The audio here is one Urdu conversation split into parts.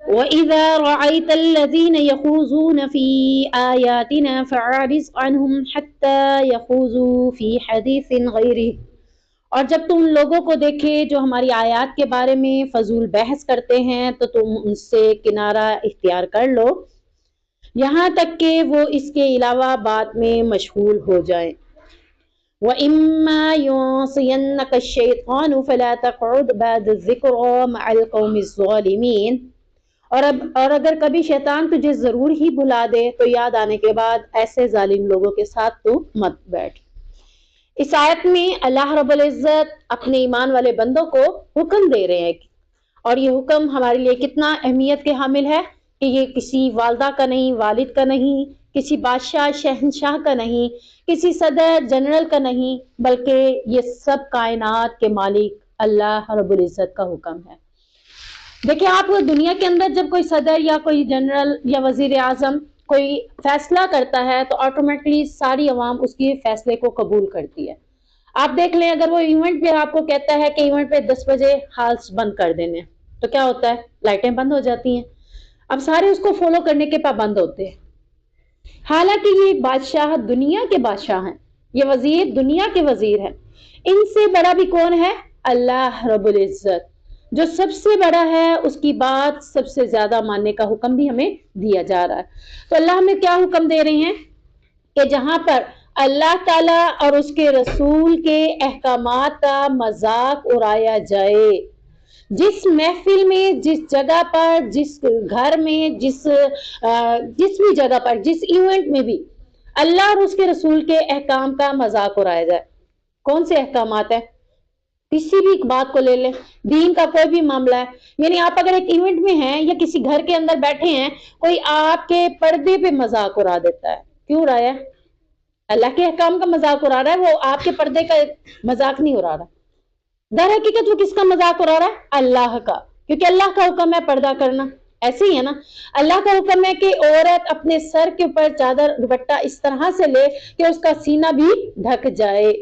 وَإِذَا رَأَيْتَ الَّذِينَ يَخُوضُونَ فِي آيَاتِنَا فَأَعْرِضْ عَنْهُمْ حَتَّى يَخُوضُوا فِي حَدِيثٍ غَيْرِهِ، اور جب تم ان لوگوں کو دیکھے جو ہماری آیات کے بارے میں فضول بحث کرتے ہیں تو تم ان سے کنارہ اختیار کر لو یہاں تک کہ وہ اس کے علاوہ بات میں مشغول ہو جائیں۔ وَإِمَّا يُنْسِيَنَّكَ الشَّيْطَانُ فَلَا تَقْعُدْ بَعْدَ الذِّكْرَىٰ مَعَ الْقَوْمِ الظَّالِمِينَ، اور اگر کبھی شیطان تجھے ضرور ہی بھلا دے تو یاد آنے کے بعد ایسے ظالم لوگوں کے ساتھ تو مت بیٹھ۔ اس آیت میں اللہ رب العزت اپنے ایمان والے بندوں کو حکم دے رہے ہیں، اور یہ حکم ہمارے لیے کتنا اہمیت کے حامل ہے کہ یہ کسی والدہ کا نہیں، والد کا نہیں، کسی بادشاہ شہنشاہ کا نہیں، کسی صدر جنرل کا نہیں، بلکہ یہ سب کائنات کے مالک اللہ رب العزت کا حکم ہے۔ دیکھیں آپ دنیا کے اندر جب کوئی صدر یا کوئی جنرل یا وزیر اعظم کوئی فیصلہ کرتا ہے تو آٹومیٹکلی ساری عوام اس کے فیصلے کو قبول کرتی ہے۔ آپ دیکھ لیں اگر وہ ایونٹ پہ آپ کو کہتا ہے کہ ایونٹ پہ 10 بجے ہالس بند کر دینے، تو کیا ہوتا ہے؟ لائٹیں بند ہو جاتی ہیں۔ اب سارے اس کو فالو کرنے کے پابند ہوتے ہیں، حالانکہ یہ بادشاہ دنیا کے بادشاہ ہیں، یہ وزیر دنیا کے وزیر ہیں۔ ان سے بڑا بھی کون ہے؟ اللہ رب العزت، جو سب سے بڑا ہے، اس کی بات سب سے زیادہ ماننے کا حکم بھی ہمیں دیا جا رہا ہے۔ تو اللہ ہمیں کیا حکم دے رہے ہیں کہ جہاں پر اللہ تعالیٰ اور اس کے رسول کے احکامات کا مذاق اڑایا جائے، جس محفل میں، جس جگہ پر، جس گھر میں، جس بھی جگہ پر، جس ایونٹ میں بھی اللہ اور اس کے رسول کے احکام کا مذاق اڑایا جائے، کون سے احکامات ہیں؟ کسی بھی بات کو لے لیں، دین کا کوئی بھی معاملہ ہے، یعنی آپ اگر ایک ایونٹ میں ہیں یا کسی گھر کے اندر بیٹھے ہیں، کوئی آپ کے پردے پہ مذاق اڑا دیتا ہے، کیوں اڑایا ہے؟ اللہ کے احکام کا مذاق اڑا رہا ہے، وہ آپ کے پردے کا مذاق نہیں اڑا رہا۔ در حقیقت وہ کس کا مذاق اڑا رہا ہے؟ اللہ کا، کیونکہ اللہ کا حکم ہے پردہ کرنا۔ ایسے ہی ہے نا، اللہ کا حکم ہے کہ عورت اپنے سر کے اوپر چادر دوپٹہ اس طرح سے لے کہ اس کا سینہ بھی ڈھک جائے۔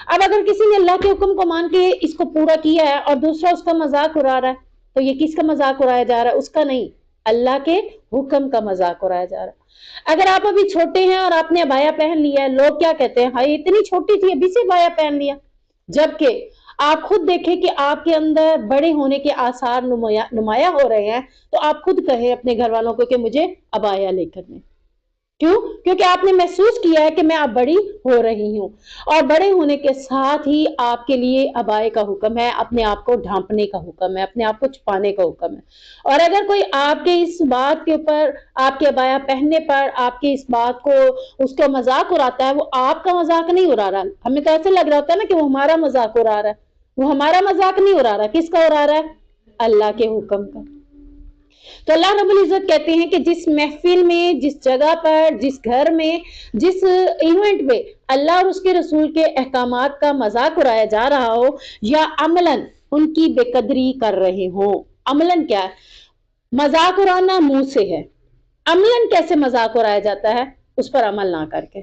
اب اگر کسی نے اللہ کے حکم کو مان کے اس کو پورا کیا ہے اور دوسرا اس کا مذاق اڑا رہا ہے، تو یہ کس کا مذاق اڑایا جا رہا ہے؟ اس کا نہیں، اللہ کے حکم کا مذاق اڑایا جا رہا ہے۔ اگر آپ ابھی چھوٹے ہیں اور آپ نے عبایا پہن لیا ہے، لوگ کیا کہتے ہیں؟ ہائی اتنی چھوٹی تھی ابھی سے عبایا پہن لیا، جبکہ آپ خود دیکھیں کہ آپ کے اندر بڑے ہونے کے آثار نمایاں ہو رہے ہیں، تو آپ خود کہیں اپنے گھر والوں کو کہ مجھے عبایا لے کر دیں۔ کیوں؟ کیونکہ آپ نے محسوس کیا ہے کہ میں اب بڑی ہو رہی ہوں، اور بڑے ہونے کے ساتھ ہی آپ کے لیے عبایا کا حکم ہے، اپنے آپ کو ڈھانپنے کا حکم ہے، اپنے آپ کو چھپانے کا حکم ہے۔ اور اگر کوئی آپ کے اس بات کے اوپر، آپ کے عبایا پہننے پر آپ کی اس بات کو، اس کا مذاق اڑاتا ہے، وہ آپ کا مذاق نہیں اڑا رہا۔ ہمیں تو ایسے لگ رہا ہوتا ہے نا کہ وہ ہمارا مذاق اڑا رہا ہے، وہ ہمارا مذاق نہیں اڑا رہا، کس کا اڑا رہا ہے؟ اللہ کے حکم کا۔ تو اللہ رب العزت کہتے ہیں کہ جس محفل میں، جس جگہ پر، جس گھر میں، جس ایونٹ میں اللہ اور اس کے رسول کے احکامات کا مذاق اڑایا جا رہا ہو، یا عملاً ان کی بے قدری کر رہے ہوں۔ عملاً کیا ہے؟ مذاق اڑانا منہ سے ہے، عملاً کیسے مذاق اڑایا جاتا ہے؟ اس پر عمل نہ کر کے۔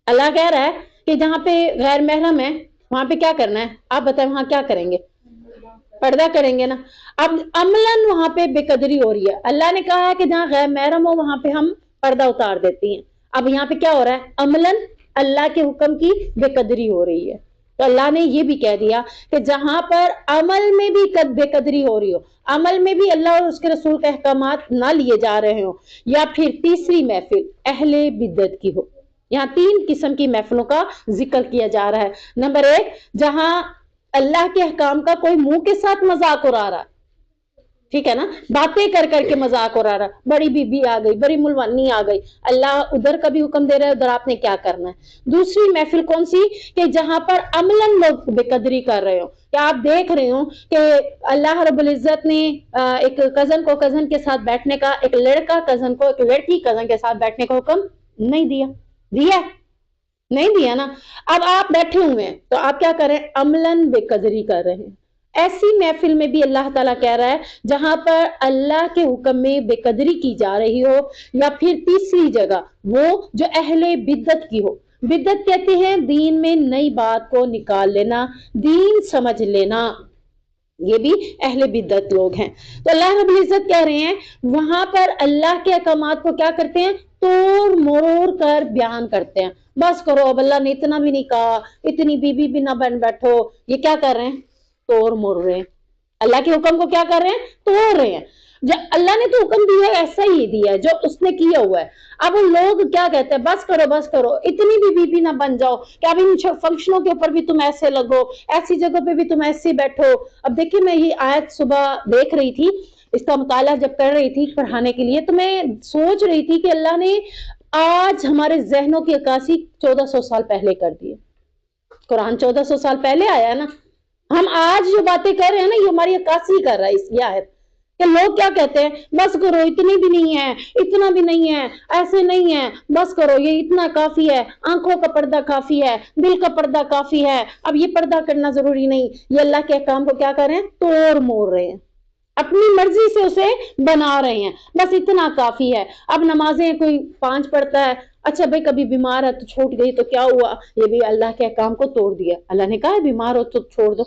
اللہ کہہ رہا ہے کہ جہاں پہ غیر محرم ہے وہاں پہ کیا کرنا ہے؟ آپ بتائیں وہاں کیا کریں گے؟ پردہ کریں گے نا۔ اب عملاً وہاں پہ بے قدری ہو رہی ہے۔ اللہ نے کہا ہے کہ جہاں غیر محرم ہو وہاں پہ ہم پردہ اتار دیتی ہیں، اب یہاں پہ کیا ہو رہا ہے؟ عملاً اللہ کے حکم کی بے قدری ہو رہی ہے۔ تو اللہ نے یہ بھی کہہ دیا کہ جہاں پر عمل میں بھی بے قدری ہو رہی ہو، عمل میں بھی اللہ اور اس کے رسول کے احکامات نہ لیے جا رہے ہوں، یا پھر تیسری محفل اہل بدعت کی ہو۔ یہاں 3 قسم کی محفلوں کا ذکر کیا جا رہا ہے۔ نمبر 1، جہاں اللہ کے احکام کا کوئی منہ کے ساتھ مذاق اڑا رہا، ٹھیک ہے نا، باتیں کر کر کے مذاق اڑا رہا، بڑی بی بی آ گئی، بڑی ملوانی آ گئی، اللہ ادھر کا بھی حکم دے رہا ہے، ادھر آپ نے کیا کرنا ہے۔ دوسری محفل کون سی؟ کہ جہاں پر عملاً لوگ بے قدری کر رہے ہو، کہ آپ دیکھ رہے ہو کہ اللہ رب العزت نے ایک کزن کو کزن کے ساتھ بیٹھنے کا، ایک لڑکا کزن کو ایک لڑکی کزن کے ساتھ بیٹھنے کا حکم نہیں دیا، دیا نہیں دیا نا۔ اب آپ بیٹھے ہوئے ہیں تو آپ کیا کریں؟ عملاً بے قدری کر رہے ہیں۔ ایسی محفل میں بھی اللہ تعالیٰ کہہ رہا ہے جہاں پر اللہ کے حکم میں بے قدری کی جا رہی ہو، یا پھر تیسری جگہ وہ جو اہل بدعت کی ہو۔ بدعت کہتے ہیں دین میں نئی بات کو نکال لینا، دین سمجھ لینا۔ یہ بھی اہل بدعت لوگ ہیں۔ تو اللہ رب العزت کہہ رہے ہیں وہاں پر اللہ کے احکامات کو کیا کرتے ہیں، توڑ موڑ کر بیان کرتے ہیں۔ بس کرو، اب اللہ نے اتنا بھی نہیں کہا، اتنی بیوی بھی نہ بن بیٹھو، یہ کیا کر رہے ہیں، توڑ موڑ رہے ہیں، اللہ کے حکم کو کیا کر رہے ہیں، توڑ رہے ہیں۔ جب اللہ نے تو حکم دیا ہے ایسا ہی دیا ہے جو اس نے کیا ہوا ہے، اب لوگ کیا کہتے ہیں، بس کرو بس کرو، اتنی بھی بیوی نہ بن جاؤ کہ اب ان فنکشنوں کے اوپر بھی تم ایسے لگو، ایسی جگہ پہ بھی تم ایسے بیٹھو۔ اب دیکھیں میں یہ آیت صبح دیکھ رہی تھی، اس کا مطالعہ جب کر رہی تھی پڑھانے کے لیے، تو میں سوچ رہی تھی کہ اللہ نے آج ہمارے ذہنوں کی عکاسی 1400 سال پہلے کر دی ہے۔ قرآن 1400 سال پہلے آیا نا، ہم آج جو باتیں کر رہے ہیں نا، یہ ہماری عکاسی کر رہا ہے اس آیت کہ لوگ کیا کہتے ہیں، بس کرو، اتنی بھی نہیں ہے، اتنا بھی نہیں ہے، ایسے نہیں ہے، بس کرو، یہ اتنا کافی ہے، آنکھوں کا پردہ کافی ہے، دل کا پردہ کافی ہے، اب یہ پردہ کرنا ضروری نہیں۔ یہ اللہ کے احکام کو کیا کر رہے ہیں، توڑ موڑ رہے ہیں، اپنی مرضی سے اسے بنا رہے ہیں، بس اتنا کافی ہے۔ اب نمازیں کوئی 5 پڑھتا ہے، اچھا بھائی کبھی بیمار ہے تو چھوٹ گئی تو کیا ہوا، یہ بھی اللہ کے احکام کو توڑ دیا۔ اللہ نے کہا ہے بیمار ہو تو چھوڑ دو،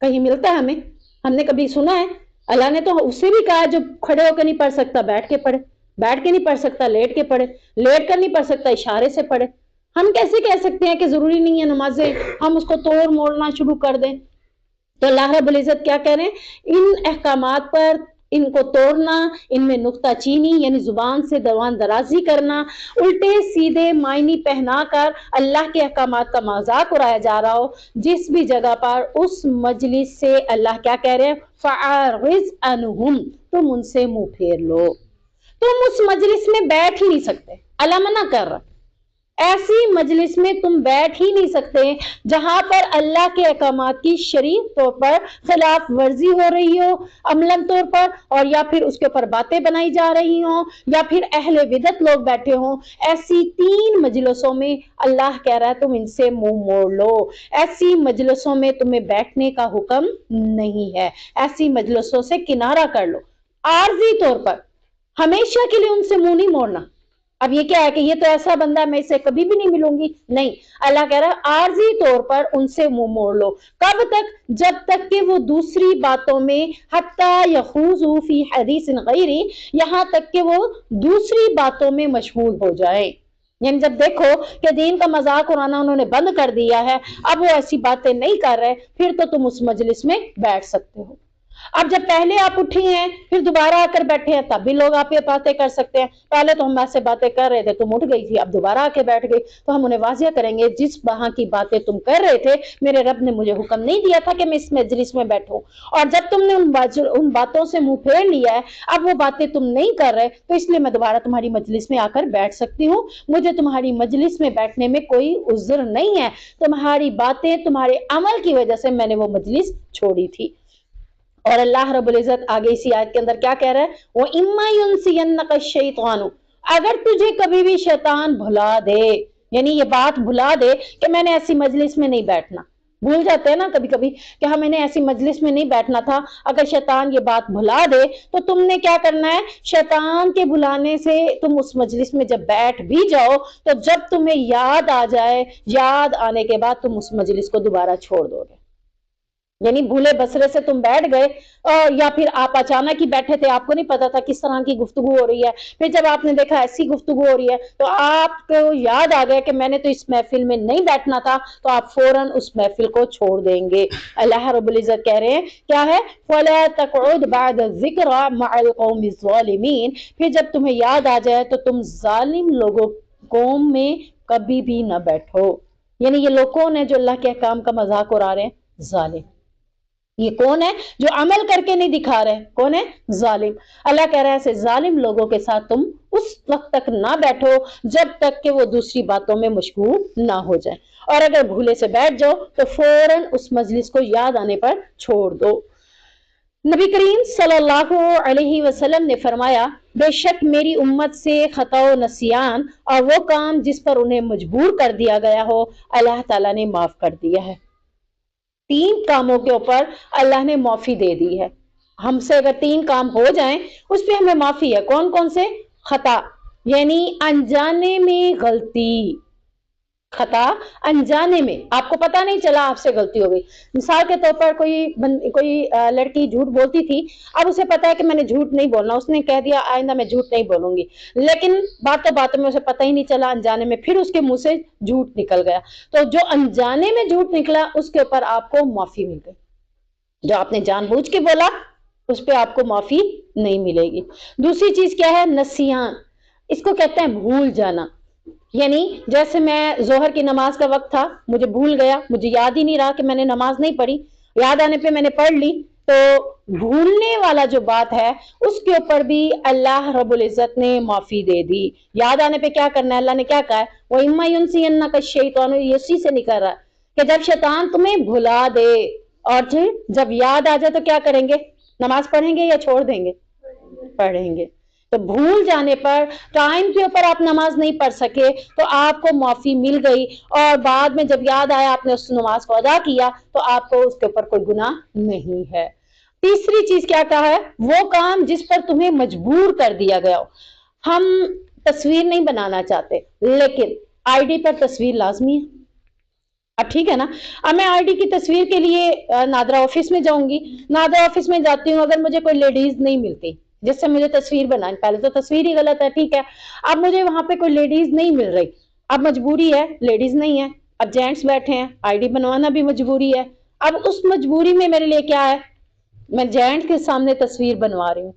کہیں ملتا ہے ہمیں، ہم نے کبھی سنا ہے؟ اللہ نے تو اسے بھی کہا جو کھڑے ہو کے نہیں پڑھ سکتا بیٹھ کے پڑھے، بیٹھ کے نہیں پڑھ سکتا لیٹ کے پڑھے، لیٹ کر نہیں پڑھ سکتا اشارے سے پڑھے۔ ہم کیسے کہہ سکتے ہیں کہ ضروری نہیں ہے نمازیں ہم اس کو توڑ موڑنا شروع کر دیں؟ تو اللہ رب العزت کیا کہہ رہے ہیں، ان احکامات پر ان کو توڑنا، ان میں نکتہ چینی یعنی زبان سے دوان درازی کرنا، الٹے سیدھے معنی پہنا کر اللہ کے احکامات کا مذاق اڑایا جا رہا ہو، جس بھی جگہ پر اس مجلس سے اللہ کیا کہہ رہے ہیں، فَأَعْرِضْ عَنْهُمْ، تم ان سے منہ پھیر لو، تم اس مجلس میں بیٹھ ہی نہیں سکتے، اللہ منع کر رہا، ایسی مجلس میں تم بیٹھ ہی نہیں سکتے جہاں پر اللہ کے احکامات کی شرعی طور پر خلاف ورزی ہو رہی ہو عملاً طور پر، اور یا پھر اس کے اوپر باتیں بنائی جا رہی ہوں، یا پھر اہل بدعت لوگ بیٹھے ہوں۔ ایسی 3 مجلسوں میں اللہ کہہ رہا ہے تم ان سے منہ موڑ لو، ایسی مجلسوں میں تمہیں بیٹھنے کا حکم نہیں ہے، ایسی مجلسوں سے کنارہ کر لو، عارضی طور پر، ہمیشہ کے لیے ان سے منہ نہیں موڑنا۔ اب یہ کیا ہے کہ یہ تو ایسا بندہ ہے میں اسے کبھی بھی نہیں ملوں گی، نہیں، اللہ کہہ رہا ہے عارضی طور پر ان سے منہ موڑ لو، کب تک، جب تک کہ وہ دوسری باتوں میں حتی یخوضوا فی حدیث غیری، یہاں تک کہ وہ دوسری باتوں میں مشغول ہو جائے، یعنی جب دیکھو کہ دین کا مذاق اڑانا انہوں نے بند کر دیا ہے، اب وہ ایسی باتیں نہیں کر رہے، پھر تو تم اس مجلس میں بیٹھ سکتے ہو۔ اب جب پہلے آپ اٹھی ہیں پھر دوبارہ آ کر بیٹھے ہیں تب بھی لوگ آپ یہ باتیں کر سکتے ہیں، پہلے تو ہم ایسے باتیں کر رہے تھے تم اٹھ گئی تھی، اب دوبارہ آ کے بیٹھ گئی، تو ہم انہیں واضح کریں گے جس وہاں کی باتیں تم کر رہے تھے میرے رب نے مجھے حکم نہیں دیا تھا کہ میں اس مجلس میں بیٹھوں، اور جب تم نے ان باتوں سے منہ پھیر لیا ہے، اب وہ باتیں تم نہیں کر رہے، تو اس لیے میں دوبارہ تمہاری مجلس میں آ کر بیٹھ سکتی ہوں، مجھے تمہاری مجلس میں بیٹھنے میں کوئی عذر نہیں ہے، تمہاری باتیں تمہارے عمل کی وجہ سے میں نے وہ مجلس چھوڑی تھی۔ اور اللہ رب العزت آگے اسی آیت کے اندر کیا کہہ رہا ہے، وَإِمَّا يُنْسِيَنَّكَ الشَّيْطَانُ، اگر تجھے کبھی بھی شیطان بھلا دے، یعنی یہ بات بھلا دے کہ میں نے ایسی مجلس میں نہیں بیٹھنا، بھول جاتے ہیں نا کبھی کبھی کہ ہمیں نے ایسی مجلس میں نہیں بیٹھنا تھا، اگر شیطان یہ بات بھلا دے تو تم نے کیا کرنا ہے، شیطان کے بلانے سے تم اس مجلس میں جب بیٹھ بھی جاؤ تو جب تمہیں یاد آ جائے، یاد آنے کے بعد تم اس مجلس کو دوبارہ چھوڑ دو گے، یعنی بھولے بسرے سے تم بیٹھ گئے، یا پھر آپ اچانک ہی بیٹھے تھے، آپ کو نہیں پتا تھا کس طرح کی گفتگو ہو رہی ہے، پھر جب آپ نے دیکھا ایسی گفتگو ہو رہی ہے تو آپ کو یاد آ گیا کہ میں نے تو اس محفل میں نہیں بیٹھنا تھا، تو آپ فوراً اس محفل کو چھوڑ دیں گے۔ اللہ رب العزت کہہ رہے ہیں کیا ہے، فَلَا تَقْعُدْ بَعْدَ الذِّكْرَىٰ مَعَ الْقَوْمِ الظَّالِمِينَ، پھر جب تمہیں یاد آ جائے تو تم ظالم لوگوں قوم میں کبھی بھی نہ بیٹھو، یعنی یہ لوگ کون ہیں جو اللہ کے احکام کا مذاق اڑا رہے ہیں، ظالم۔ یہ کون ہے جو عمل کر کے نہیں دکھا رہے، کون ہے، ظالم۔ اللہ کہہ رہا ہے ایسے ظالم لوگوں کے ساتھ تم اس وقت تک نہ بیٹھو جب تک کہ وہ دوسری باتوں میں مشغول نہ ہو جائے، اور اگر بھولے سے بیٹھ جاؤ تو فوراً اس مجلس کو یاد آنے پر چھوڑ دو۔ نبی کریم صلی اللہ علیہ وسلم نے فرمایا، بے شک میری امت سے خطا و نسیان اور وہ کام جس پر انہیں مجبور کر دیا گیا ہو اللہ تعالیٰ نے معاف کر دیا ہے۔ 3 کاموں کے اوپر اللہ نے معافی دے دی ہے، ہم سے اگر 3 کام ہو جائیں اس پہ ہمیں معافی ہے، کون کون سے، خطا یعنی انجانے میں غلطی، خطا انجانے میں، آپ کو پتا نہیں چلا آپ سے غلطی ہو گئی. مثال کے طور پر کوئی لڑکی جھوٹ بولتی تھی، اب اسے پتا ہے کہ میں نے جھوٹ نہیں بولنا، اس نے کہہ دیا آئندہ میں جھوٹ نہیں بولوں گی، لیکن باتوں باتوں میں اسے پتہ ہی نہیں چلا، انجانے میں پھر اس کے منہ سے جھوٹ نکل گیا. تو جو انجانے میں جھوٹ نکلا اس کے اوپر آپ کو معافی مل گئی. جو آپ نے جان بوجھ کے بولا اس پہ آپ کو معافی نہیں ملے گی. دوسری چیز کیا ہے؟ نسیان. اس کو کہتے ہیں بھول جانا. یعنی جیسے میں ظہر کی نماز کا وقت تھا، مجھے بھول گیا، مجھے یاد ہی نہیں رہا کہ میں نے نماز نہیں پڑھی، یاد آنے پہ میں نے پڑھ لی. تو بھولنے والا جو بات ہے اس کے اوپر بھی اللہ رب العزت نے معافی دے دی. یاد آنے پہ کیا کرنا ہے؟ اللہ نے کیا کہا ہے؟ وَإِمَّا يُنْسِيَنَّكَ الشَّيْطَانُ، یہ اسی سے نکل رہا ہے کہ جب شیطان تمہیں بھلا دے اور جب یاد آ جائے تو کیا کریں گے؟ نماز پڑھیں گے یا چھوڑ دیں گے؟ پڑھیں گے. تو بھول جانے پر ٹائم کے اوپر آپ نماز نہیں پڑھ سکے تو آپ کو معافی مل گئی، اور بعد میں جب یاد آیا آپ نے اس نماز کو ادا کیا تو آپ کو اس کے اوپر کوئی گناہ نہیں ہے. تیسری چیز کیا کہا ہے؟ وہ کام جس پر تمہیں مجبور کر دیا گیا ہو. ہم تصویر نہیں بنانا چاہتے لیکن آئی ڈی پر تصویر لازمی ہے. اب ٹھیک ہے نا، اب میں آئی ڈی کی تصویر کے لیے نادرا آفس میں جاؤں گی، نادرا آفس میں جاتی ہوں، اگر مجھے کوئی لیڈیز نہیں ملتی جس سے مجھے تصویر بنانی، پہلے تو تصویر ہی غلط ہے، ٹھیک ہے، اب مجھے وہاں پہ کوئی لیڈیز نہیں مل رہی، اب مجبوری ہے، لیڈیز نہیں ہے، اب جینٹس بیٹھے ہیں، آئی ڈی بنوانا بھی مجبوری ہے. اب اس مجبوری میں میرے لیے کیا ہے؟ میں جینٹ کے سامنے تصویر بنوا رہی ہوں،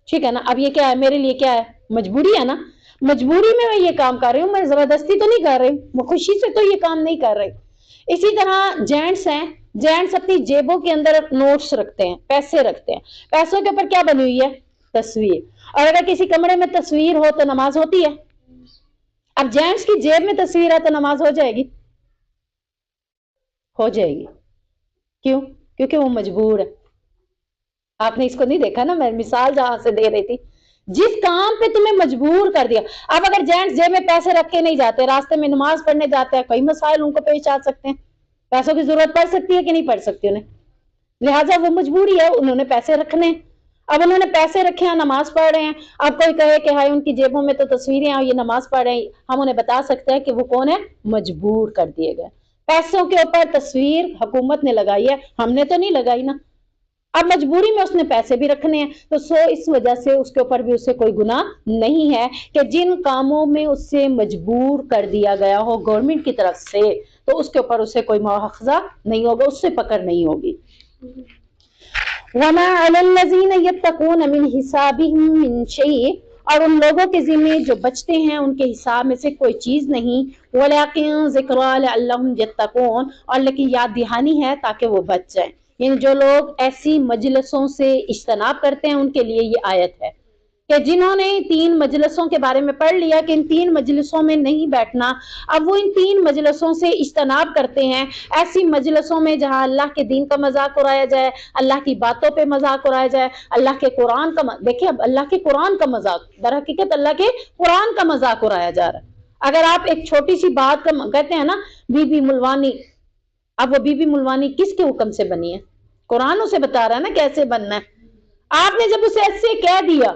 ٹھیک ہے نا. اب یہ کیا ہے؟ میرے لیے کیا ہے؟ مجبوری ہے نا. مجبوری میں یہ کام کر رہی ہوں، میں زبردستی تو نہیں کر رہی، میں خوشی سے تو یہ کام نہیں کر رہی. اسی طرح جینٹس ہیں، جینٹس اپنی جیبوں کے اندر نوٹس رکھتے ہیں، پیسے رکھتے ہیں، پیسوں کے اوپر کیا بنی ہوئی ہے؟ تصویر. اور اگر کسی کمرے میں تصویر ہو تو نماز ہوتی ہے. اب جینٹس کی جیب میں تصویر ہے تو نماز ہو جائے گی؟ ہو جائے گی. کیوں؟ کیونکہ وہ مجبور ہے. آپ نے اس کو نہیں دیکھا نا، میں مثال جہاں سے دے رہی تھی، جس کام پہ تمہیں مجبور کر دیا. اب اگر جینٹس جیب میں پیسے رکھ کے نہیں جاتے، راستے میں نماز پڑھنے جاتے ہیں، کئی مسائل ان کو پیش آ سکتے ہیں، پیسوں کی ضرورت پڑ سکتی ہے کہ نہیں پڑ سکتی انہیں، لہٰذا وہ مجبوری ہے، انہوں نے پیسے رکھنے. اب انہوں نے پیسے رکھے ہیں، نماز پڑھ رہے ہیں. اب کوئی کہے کہ ہائی ان کی جیبوں میں تو تصویریں ہیں، یہ نماز پڑھ رہے ہیں، ہم انہیں بتا سکتے ہیں کہ وہ کون ہے؟ مجبور کر دیے گئے. پیسوں کے اوپر تصویر حکومت نے لگائی ہے، ہم نے تو نہیں لگائی نا. اب مجبوری میں اس نے پیسے بھی رکھنے ہیں، تو اس وجہ سے اس کے اوپر بھی اسے کوئی گناہ نہیں ہے کہ جن کاموں میں اس سے مجبور کر دیا گیا ہو گورنمنٹ کی طرف سے، تو اس کے اوپر اسے کوئی مواخذہ نہیں ہوگا، اس سے پکڑ نہیں ہوگی. وَمَا عَلَى الَّذِينَ يَتَّقُونَ مِنْ حِسَابِهِمْ مِنْ شَيْءٍ، اور ان لوگوں کے ذمے جو بچتے ہیں ان کے حساب میں سے کوئی چیز نہیں. وَلَٰكِنْ ذِكْرَىٰ لَعَلَّهُمْ يَتَّقُونَ، اور لیکن یاد دہانی ہے تاکہ وہ بچ جائیں. یعنی جو لوگ ایسی مجلسوں سے اجتناب کرتے ہیں ان کے لیے یہ آیت ہے کہ جنہوں نے 3 مجلسوں کے بارے میں پڑھ لیا کہ ان 3 مجلسوں میں نہیں بیٹھنا، اب وہ ان 3 مجلسوں سے اجتناب کرتے ہیں، ایسی مجلسوں میں جہاں اللہ کے دین کا مذاق اڑایا جائے، اللہ کی باتوں پہ مذاق اڑایا جائے، اللہ کے قرآن کا دیکھیں، اب اللہ کے قرآن کا مذاق، در حقیقت اللہ کے قرآن کا مذاق اڑایا جا رہا ہے. اگر آپ ایک چھوٹی سی بات کا کہتے ہیں نا بی بی ملوانی، اب وہ بی بی ملوانی کس کے حکم سے بنی ہے؟ قرآن اسے بتا رہا ہے نا کیسے بننا ہے. آپ نے جب اسے ایسے کہہ دیا،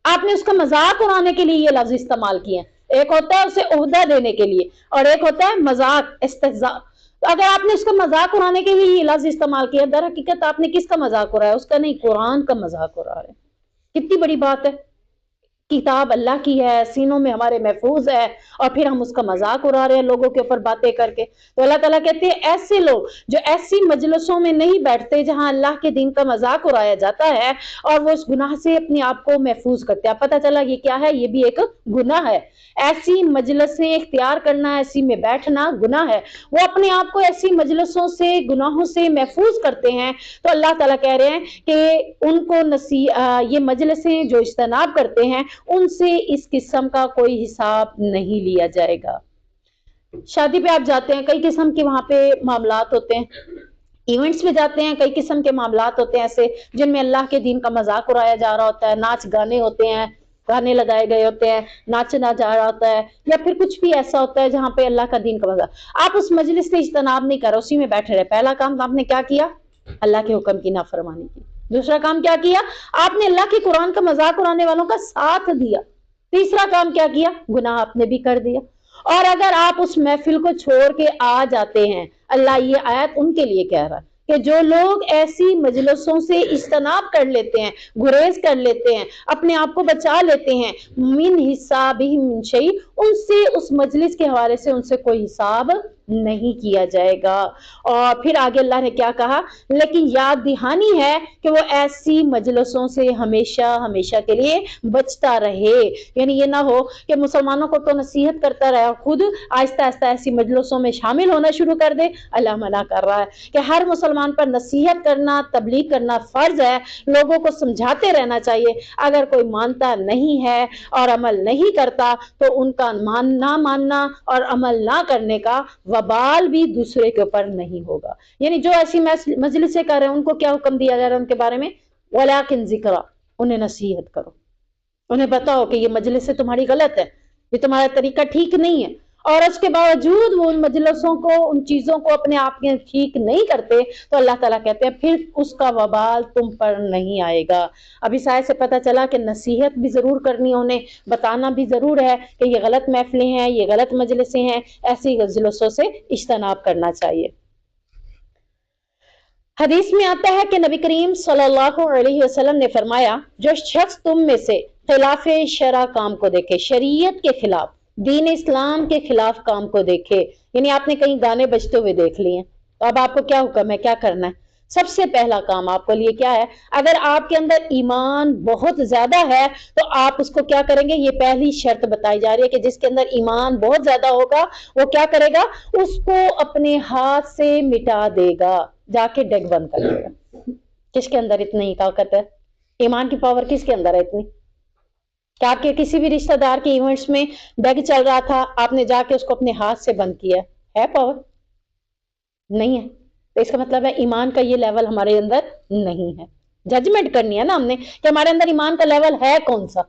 آپ نے اس کا مذاق اڑانے کے لیے یہ لفظ استعمال کیے ہیں. ایک ہوتا ہے اسے عہدہ دینے کے لیے اور ایک ہوتا ہے مذاق، استہزاء. تو اگر آپ نے اس کا مذاق اڑانے کے لیے یہ لفظ استعمال کیا، در حقیقت آپ نے کس کا مذاق اڑایا؟ اس کا نہیں، قرآن کا مذاق اڑا رہے. کتنی بڑی بات ہے. کتاب اللہ کی ہے، سینوں میں ہمارے محفوظ ہے، اور پھر ہم اس کا مذاق اڑا رہے ہیں لوگوں کے اوپر باتیں کر کے. تو اللہ تعالیٰ کہتے ہیں ایسے لوگ جو ایسی مجلسوں میں نہیں بیٹھتے جہاں اللہ کے دین کا مذاق اڑایا جاتا ہے اور وہ اس گناہ سے اپنے آپ کو محفوظ کرتے ہیں. پتہ چلا یہ کیا ہے؟ یہ بھی ایک گناہ ہے. ایسی مجلسیں اختیار کرنا، ایسی میں بیٹھنا گناہ ہے. وہ اپنے آپ کو ایسی مجلسوں سے، گناہوں سے محفوظ کرتے ہیں. تو اللہ تعالیٰ کہہ رہے ہیں کہ ان کو یہ مجلسیں جو اجتناب کرتے ہیں ان سے اس قسم کا کوئی حساب نہیں لیا جائے گا. شادی پہ آپ جاتے ہیں، کئی قسم کے وہاں پہ معاملات ہوتے ہیں. ایونٹس میں جاتے ہیں، کئی قسم کے معاملات ہوتے ہیں ایسے جن میں اللہ کے دین کا مذاق اڑایا جا رہا ہوتا ہے، ناچ گانے ہوتے ہیں، گانے لگائے گئے ہوتے ہیں، ناچنا جا رہا ہوتا ہے، یا پھر کچھ بھی ایسا ہوتا ہے جہاں پہ اللہ کا دین کا مذاق. آپ اس مجلس سے اجتناب نہیں کر رہے، اسی میں بیٹھے رہے. پہلا کام آپ نے کیا کیا؟ اللہ کے حکم کی نافرمانی کی. دوسرا کام کیا کیا؟ آپ نے اللہ کے قرآن کا مذاق اڑانے والوں کا ساتھ دیا. تیسرا کام کیا کیا؟ گناہ آپ نے بھی کر دیا. اور اگر آپ اس محفل کو چھوڑ کے آ جاتے ہیں، اللہ یہ آیت ان کے لیے کہہ رہا ہے کہ جو لوگ ایسی مجلسوں سے اجتناب کر لیتے ہیں، گریز کر لیتے ہیں، اپنے آپ کو بچا لیتے ہیں، من حسابہم من شیء، ان سے اس مجلس کے حوالے سے ان سے کوئی حساب نہیں کیا جائے گا۔ اور پھر آگے اللہ نے کیا کہا، لیکن یاد دہانی ہے کہ وہ ایسی مجلسوں سے ہمیشہ ہمیشہ کے لیے بچتا رہے، یعنی یہ نہ ہو کہ مسلمانوں کو تو نصیحت کرتا رہے اور خود آہستہ آہستہ ایسی مجلسوں میں شامل ہونا شروع کر دے۔ اللہ منع کر رہا ہے کہ ہر مسلمان پر نصیحت کرنا، تبلیغ کرنا فرض ہے، لوگوں کو سمجھاتے رہنا چاہیے۔ اگر کوئی مانتا نہیں ہے اور عمل نہیں کرتا تو ان کا نہ ماننا اور عمل نہ کرنے کا وبال بھی دوسرے کے اوپر نہیں ہوگا۔ یعنی جو ایسی مجلسیں کر رہے ہیں ان کو کیا حکم دیا جا رہا ہے ان کے بارے میں، وَلَٰكِن ذِكْرًا، انہیں نصیحت کرو، انہیں بتاؤ کہ یہ مجلسیں تمہاری غلط ہے، یہ تمہارا طریقہ ٹھیک نہیں ہے، اور اس کے باوجود وہ ان مجلسوں کو، ان چیزوں کو اپنے آپ میں ٹھیک نہیں کرتے تو اللہ تعالیٰ کہتے ہیں پھر اس کا وبال تم پر نہیں آئے گا۔ اب اس آیت سے پتہ چلا کہ نصیحت بھی ضرور کرنی، انہیں بتانا بھی ضرور ہے کہ یہ غلط محفلیں ہیں، یہ غلط مجلسیں ہیں، ایسی مجلسوں سے اجتناب کرنا چاہیے۔ حدیث میں آتا ہے کہ نبی کریم صلی اللہ علیہ وسلم نے فرمایا، جو شخص تم میں سے خلاف شرع کام کو دیکھے، شریعت کے خلاف، دین اسلام کے خلاف کام کو دیکھے، یعنی آپ نے کہیں گانے بجتے ہوئے دیکھ لیے، تو اب آپ کو کیا حکم ہے، کیا کرنا ہے؟ سب سے پہلا کام آپ کے لیے کیا ہے؟ اگر آپ کے اندر ایمان بہت زیادہ ہے تو آپ اس کو کیا کریں گے؟ یہ پہلی شرط بتائی جا رہی ہے کہ جس کے اندر ایمان بہت زیادہ ہوگا وہ کیا کرے گا؟ اس کو اپنے ہاتھ سے مٹا دے گا، جا کے ڈگ بند کر دے گا۔ کس کے اندر اتنی طاقت ہے؟ ایمان کی پاور کس کے اندر ہے اتنی؟ کہ آپ کے کسی بھی رشتہ دار کے ایونٹس میں ڈگ چل رہا تھا، آپ نے جا کے اس کو اپنے ہاتھ سے بند کیا، ہے پاور؟ نہیں ہے۔ تو اس کا مطلب ہے ایمان کا یہ لیول ہمارے اندر نہیں ہے۔ ججمنٹ کرنی ہے نا ہم نے کہ ہمارے اندر ایمان کا لیول ہے کون سا۔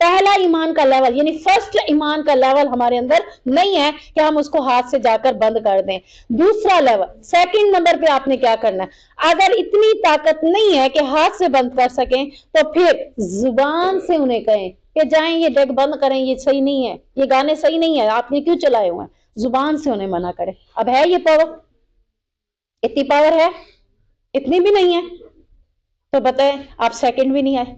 پہلا ایمان کا لیول یعنی فرسٹ ایمان کا لیول ہمارے اندر نہیں ہے کہ ہم اس کو ہاتھ سے جا کر بند کر دیں۔ دوسرا لیول، سیکنڈ نمبر پہ آپ نے کیا کرنا ہے؟ اگر اتنی طاقت نہیں ہے کہ ہاتھ سے بند کر سکیں تو پھر زبان سے انہیں کہیں کہ جائیں یہ ڈگ بند کریں، یہ صحیح نہیں ہے، یہ گانے صحیح نہیں ہے، آپ نے کیوں چلائے ہوئے ہیں؟ زبان سے انہیں منع کریں۔ اب ہے یہ پاور؟ اتنی پاور ہے؟ اتنی بھی نہیں ہے تو بتائیں آپ سیکنڈ بھی نہیں آئے،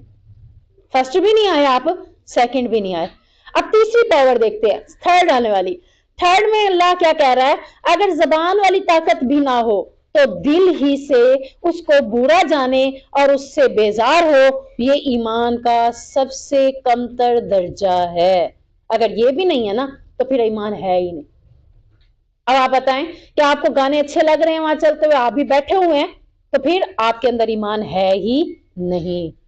فرسٹ بھی نہیں آئے، آپ سیکنڈ بھی نہیں آئے۔ اب تیسری پاور دیکھتے ہیں، تھرڈ آنے والی۔ تھرڈ میں اللہ کیا کہہ رہا ہے؟ اگر زبان والی طاقت بھی نہ ہو تو دل ہی سے اس کو برا جانے اور اس سے بیزار ہو، یہ ایمان کا سب سے کم تر درجہ ہے۔ اگر یہ بھی نہیں ہے نا تو پھر ایمان ہے ہی نہیں۔ اب آپ بتائیں کہ آپ کو گانے اچھے لگ رہے ہیں وہاں چلتے ہوئے، آپ بھی بیٹھے ہوئے ہیں، تو پھر آپ کے اندر ایمان ہے ہی نہیں۔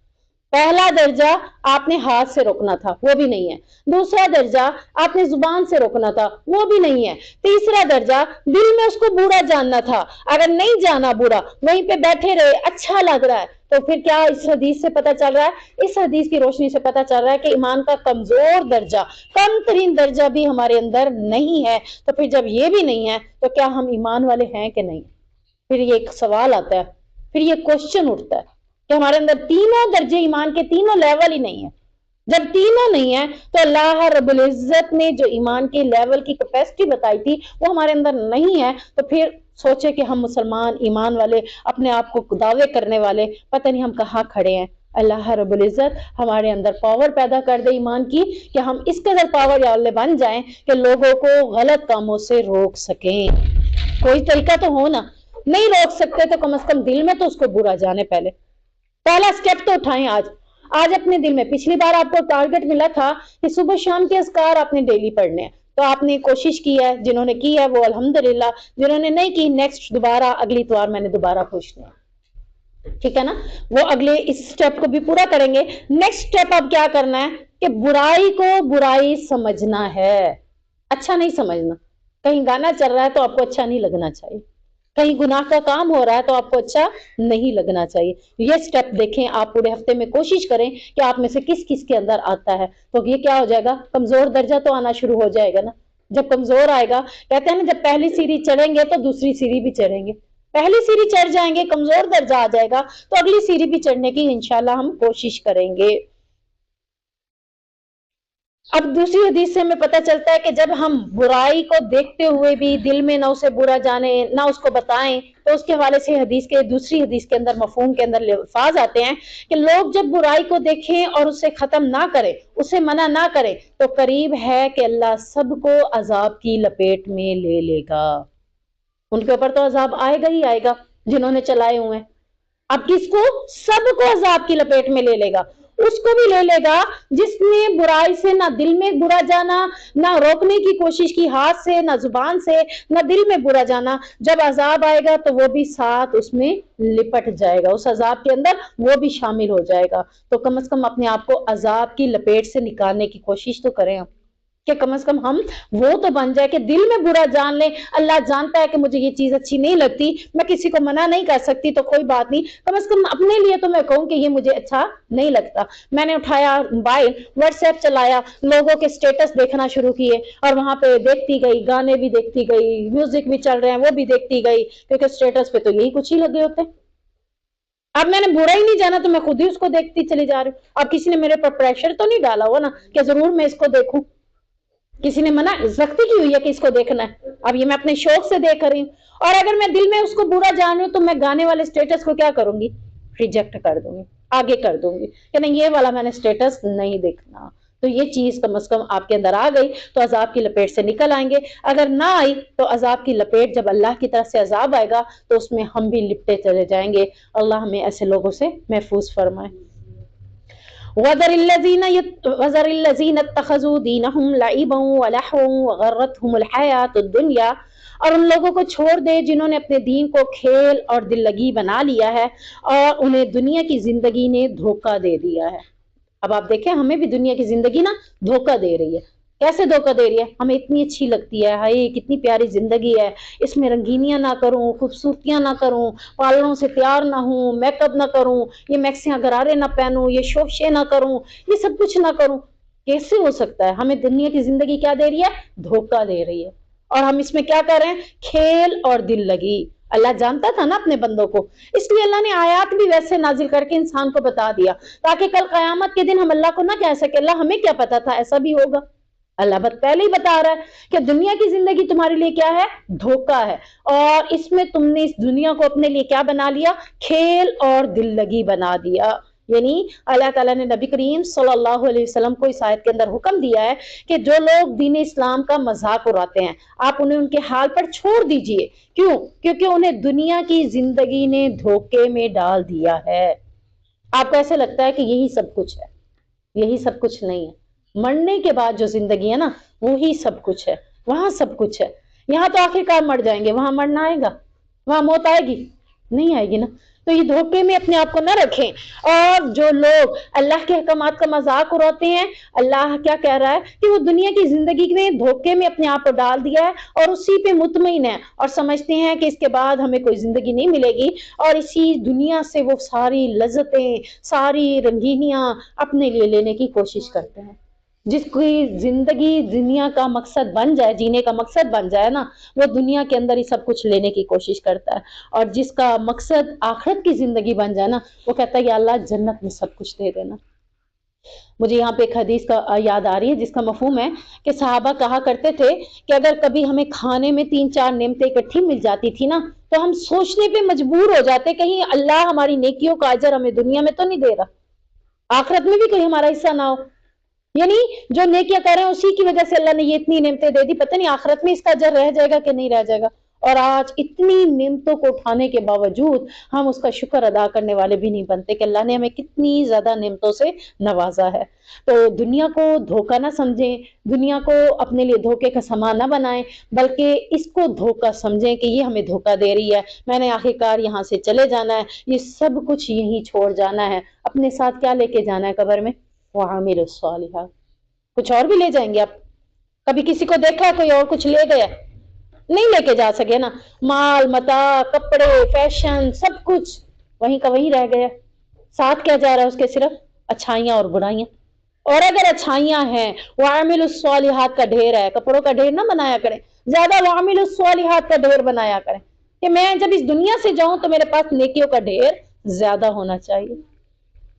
پہلا درجہ آپ نے ہاتھ سے روکنا تھا، وہ بھی نہیں ہے۔ دوسرا درجہ آپ نے زبان سے روکنا تھا، وہ بھی نہیں ہے۔ تیسرا درجہ دل میں اس کو برا جاننا تھا، اگر نہیں جانا برا، وہیں پہ بیٹھے رہے، اچھا لگ رہا ہے، تو پھر کیا اس حدیث سے پتہ چل رہا ہے؟ اس حدیث کی روشنی سے پتہ چل رہا ہے کہ ایمان کا کمزور درجہ، کم ترین درجہ بھی ہمارے اندر نہیں ہے۔ تو پھر جب یہ بھی نہیں ہے تو کیا ہم ایمان والے ہیں کہ نہیں؟ پھر یہ ایک سوال آتا ہے، پھر یہ کوشچن اٹھتا ہے کہ ہمارے اندر تینوں درجے ایمان کے، تینوں لیول ہی نہیں ہیں۔ جب تینوں نہیں ہیں تو اللہ رب العزت نے جو ایمان کے لیول کی کیپیسٹی بتائی تھی وہ ہمارے اندر نہیں ہے، تو پھر سوچے کہ ہم مسلمان، ایمان والے، اپنے آپ کو دعوے کرنے والے، پتہ نہیں ہم کہاں کھڑے ہیں۔ اللہ رب العزت ہمارے اندر پاور پیدا کر دے ایمان کی کہ ہم اس قدر پاور والے بن جائیں کہ لوگوں کو غلط کاموں سے روک سکیں۔ کوئی طریقہ تو ہو نا، نہیں روک سکتے تو کم از کم دل میں تو اس کو برا جانے، پہلا سٹیپ تو اٹھائیں۔ آج اپنے دل میں، پچھلی بار آپ کو ٹارگٹ ملا تھا کہ صبح شام کے اذکار آپ نے ڈیلی پڑھنے ہیں، تو آپ نے کوشش کی ہے، جنہوں نے کی ہے وہ الحمدللہ، جنہوں نے نہیں کی نیکسٹ دوبارہ اگلی اتوار میں نے دوبارہ پوچھنے ہیں، ٹھیک ہے نا؟ وہ اگلے اس سٹیپ کو بھی پورا کریں گے۔ نیکسٹ سٹیپ اب کیا کرنا ہے کہ برائی کو برائی سمجھنا ہے، اچھا نہیں سمجھنا۔ کہیں گانا چل رہا ہے تو آپ کو اچھا نہیں لگنا چاہیے، کہیں گناہ کا کام ہو رہا ہے تو آپ کو اچھا نہیں لگنا چاہیے۔ یہ سٹیپ دیکھیں، آپ پورے ہفتے میں کوشش کریں کہ آپ میں سے کس کس کے اندر آتا ہے، تو یہ کیا ہو جائے گا؟ کمزور درجہ تو آنا شروع ہو جائے گا نا۔ جب کمزور آئے گا، کہتے ہیں نا جب پہلی سیڑھی چڑھیں گے تو دوسری سیڑھی بھی چڑھیں گے، پہلی سیڑھی چڑھ جائیں گے، کمزور درجہ آ جائے گا تو اگلی سیڑھی بھی چڑھنے کی انشاءاللہ ہم کوشش کریں گے۔ اب دوسری حدیث سے ہمیں پتہ چلتا ہے کہ جب ہم برائی کو دیکھتے ہوئے بھی دل میں نہ اسے برا جانے نہ اس کو بتائیں، تو اس کے حوالے سے دوسری حدیث کے اندر مفہوم کے اندر الفاظ آتے ہیں کہ لوگ جب برائی کو دیکھیں اور اسے ختم نہ کریں، اسے منع نہ کریں، تو قریب ہے کہ اللہ سب کو عذاب کی لپیٹ میں لے لے گا۔ ان کے اوپر تو عذاب آئے گا ہی آئے گا جنہوں نے چلائے ہوئے ہیں۔ اب کس کو؟ سب کو عذاب کی لپیٹ میں لے لے گا۔ اس کو بھی لے لے گا جس نے برائی سے نہ دل میں برا جانا، نہ روکنے کی کوشش کی ہاتھ سے، نہ زبان سے، نہ دل میں برا جانا۔ جب عذاب آئے گا تو وہ بھی ساتھ اس میں لپٹ جائے گا، اس عذاب کے اندر وہ بھی شامل ہو جائے گا۔ تو کم از کم اپنے آپ کو عذاب کی لپیٹ سے نکالنے کی کوشش تو کریں کہ کم از کم ہم وہ تو بن جائے کہ دل میں برا جان لیں۔ اللہ جانتا ہے کہ مجھے یہ چیز اچھی نہیں لگتی، میں کسی کو منع نہیں کر سکتی، تو کوئی بات نہیں، کم از کم اپنے لیے تو میں کہوں کہ یہ مجھے اچھا نہیں لگتا۔ میں نے اٹھایا موبائل، واٹس ایپ چلایا، لوگوں کے سٹیٹس دیکھنا شروع کیے، اور وہاں پہ دیکھتی گئی، گانے بھی دیکھتی گئی، میوزک بھی چل رہے ہیں وہ بھی دیکھتی گئی، کیونکہ سٹیٹس پہ تو یہی کچھ ہی لگے ہوتے ہیں۔ اب میں نے برا ہی نہیں جانا تو میں خود ہی اس کو دیکھتی چلی جا رہی ہوں۔ اب کسی نے میرے پر پریشر تو نہیں ڈالا ہوا نا کہ ضرور میں اس کو دیکھوں، کسی نے منع سختی کی ہوئی ہے کہ اس کو دیکھنا ہے؟ اب یہ میں اپنے شوق سے دیکھ رہی ہوں، اور اگر میں دل میں اس کو برا جان رہی ہوں تو میں گانے والے سٹیٹس کو کیا کروں گی؟ ریجیکٹ کر دوں گی، آگے کر دوں گی کہ نہیں، یہ والا میں نے سٹیٹس نہیں دیکھنا۔ تو یہ چیز کم از کم آپ کے اندر آ گئی تو عذاب کی لپیٹ سے نکل آئیں گے۔ اگر نہ آئی تو عذاب کی لپیٹ جب اللہ کی طرف سے عذاب آئے گا تو اس میں ہم بھی لپٹے چلے جائیں گے۔ اللہ ہمیں ایسے لوگوں سے محفوظ فرمائے۔ وَذَرِ الَّذِينَ اتَّخَذُوا دِينَهُمْ لَعِبًا وَلَهْوًا وَغَرَّتْهُمُ الْحَيَاةُ الدُّنْيَا، اور ان لوگوں کو چھوڑ دے جنہوں نے اپنے دین کو کھیل اور دل لگی بنا لیا ہے، اور انہیں دنیا کی زندگی نے دھوکہ دے دیا ہے۔ اب آپ دیکھیں ہمیں بھی دنیا کی زندگی نا دھوکہ دے رہی ہے۔ کیسے دھوکہ دے رہی ہے؟ ہمیں اتنی اچھی لگتی ہے، ہائے کتنی پیاری زندگی ہے، اس میں رنگینیاں نہ کروں، خوبصورتیاں نہ کروں، پارلروں سے تیار نہ ہوں، میک اپ نہ کروں، یہ میکسیاں غرارے نہ پہنوں، یہ شوشے نہ کروں، یہ سب کچھ نہ کروں۔ کیسے ہو سکتا ہے؟ ہمیں دنیا کی زندگی کیا دے رہی ہے؟ دھوکہ دے رہی ہے، اور ہم اس میں کیا کر رہے ہیں؟ کھیل اور دل لگی۔ اللہ جانتا تھا نا اپنے بندوں کو، اس لیے اللہ نے آیات بھی ویسے نازل کر کے انسان کو بتا دیا، تاکہ کل قیامت کے دن ہم اللہ کو نہ کہہ سکے اللہ ہمیں کیا پتا تھا ایسا بھی ہوگا۔ اللہ پہلے ہی بتا رہا ہے کہ دنیا کی زندگی تمہارے لیے کیا ہے؟ دھوکہ ہے، اور اس میں تم نے اس دنیا کو اپنے لیے کیا بنا لیا؟ کھیل اور دل لگی بنا دیا۔ یعنی اللہ تعالیٰ نے نبی کریم صلی اللہ علیہ وسلم کو اس آیت کے اندر حکم دیا ہے کہ جو لوگ دین اسلام کا مذاق اڑاتے ہیں، آپ انہیں ان کے حال پر چھوڑ دیجئے۔ کیوں؟ کیونکہ انہیں دنیا کی زندگی نے دھوکے میں ڈال دیا ہے۔ آپ کو ایسے لگتا ہے کہ یہی سب کچھ ہے، یہی سب کچھ نہیں ہے۔ مرنے کے بعد جو زندگی ہے نا وہی سب کچھ ہے، وہاں سب کچھ ہے۔ یہاں تو آخر کار مر جائیں گے، وہاں مرنا آئے گا؟ وہاں موت آئے گی؟ نہیں آئے گی نا۔ تو یہ دھوکے میں اپنے آپ کو نہ رکھیں۔ اور جو لوگ اللہ کے احکامات کا مذاق اڑاتے ہیں، اللہ کیا کہہ رہا ہے کہ وہ دنیا کی زندگی میں دھوکے میں اپنے آپ کو ڈال دیا ہے اور اسی پہ مطمئن ہے، اور سمجھتے ہیں کہ اس کے بعد ہمیں کوئی زندگی نہیں ملے گی، اور اسی دنیا سے وہ ساری لذتیں، ساری رنگینیاں اپنے لیے لینے کی کوشش کرتے ہیں۔ جس کی زندگی دنیا کا مقصد بن جائے، جینے کا مقصد بن جائے نا، وہ دنیا کے اندر ہی سب کچھ لینے کی کوشش کرتا ہے، اور جس کا مقصد آخرت کی زندگی بن جائے نا، وہ کہتا ہے یا اللہ جنت میں سب کچھ دے دینا۔ مجھے یہاں پہ ایک حدیث کا یاد آ رہی ہے جس کا مفہوم ہے کہ صحابہ کہا کرتے تھے کہ اگر کبھی ہمیں کھانے میں 3-4 نعمتیں اکٹھی مل جاتی تھی نا تو ہم سوچنے پہ مجبور ہو جاتے کہیں اللہ ہماری نیکیوں کا اجر ہمیں دنیا میں تو نہیں دے رہا، آخرت میں بھی کہیں ہمارا حصہ نہ ہو۔ یعنی جو نیکیاں کر رہے ہیں اسی کی وجہ سے اللہ نے یہ اتنی نعمتیں دے دی، پتہ نہیں آخرت میں اس کا اجر رہ جائے گا کہ نہیں رہ جائے گا۔ اور آج اتنی نعمتوں کو اٹھانے کے باوجود ہم اس کا شکر ادا کرنے والے بھی نہیں بنتے کہ اللہ نے ہمیں کتنی زیادہ نعمتوں سے نوازا ہے۔ تو دنیا کو دھوکہ نہ سمجھیں، دنیا کو اپنے لیے دھوکے کا سامان نہ بنائیں، بلکہ اس کو دھوکہ سمجھیں کہ یہ ہمیں دھوکہ دے رہی ہے، میں نے آخر کار یہاں سے چلے جانا ہے، یہ سب کچھ یہیں چھوڑ جانا ہے۔ اپنے ساتھ کیا لے کے جانا ہے قبر میں؟ وعامل الصالحات۔ کچھ اور بھی لے جائیں گے آپ؟ کبھی کسی کو دیکھا کوئی اور کچھ لے گیا؟ نہیں لے کے جا سکے نا، مال متاع، کپڑے، فیشن، سب کچھ وہیں کا وہیں رہ گیا۔ ساتھ کیا جا رہا ہے اس کے؟ صرف اچھائیاں اور برائیاں۔ اور اگر اچھائیاں ہیں، وعامل الصالحات کا ڈھیر ہے، کپڑوں کا ڈھیر نہ بنایا کریں، زیادہ وعامل الصالحات کا ڈھیر بنایا کریں کہ میں جب اس دنیا سے جاؤں تو میرے پاس نیکیوں کا ڈھیر زیادہ ہونا چاہیے۔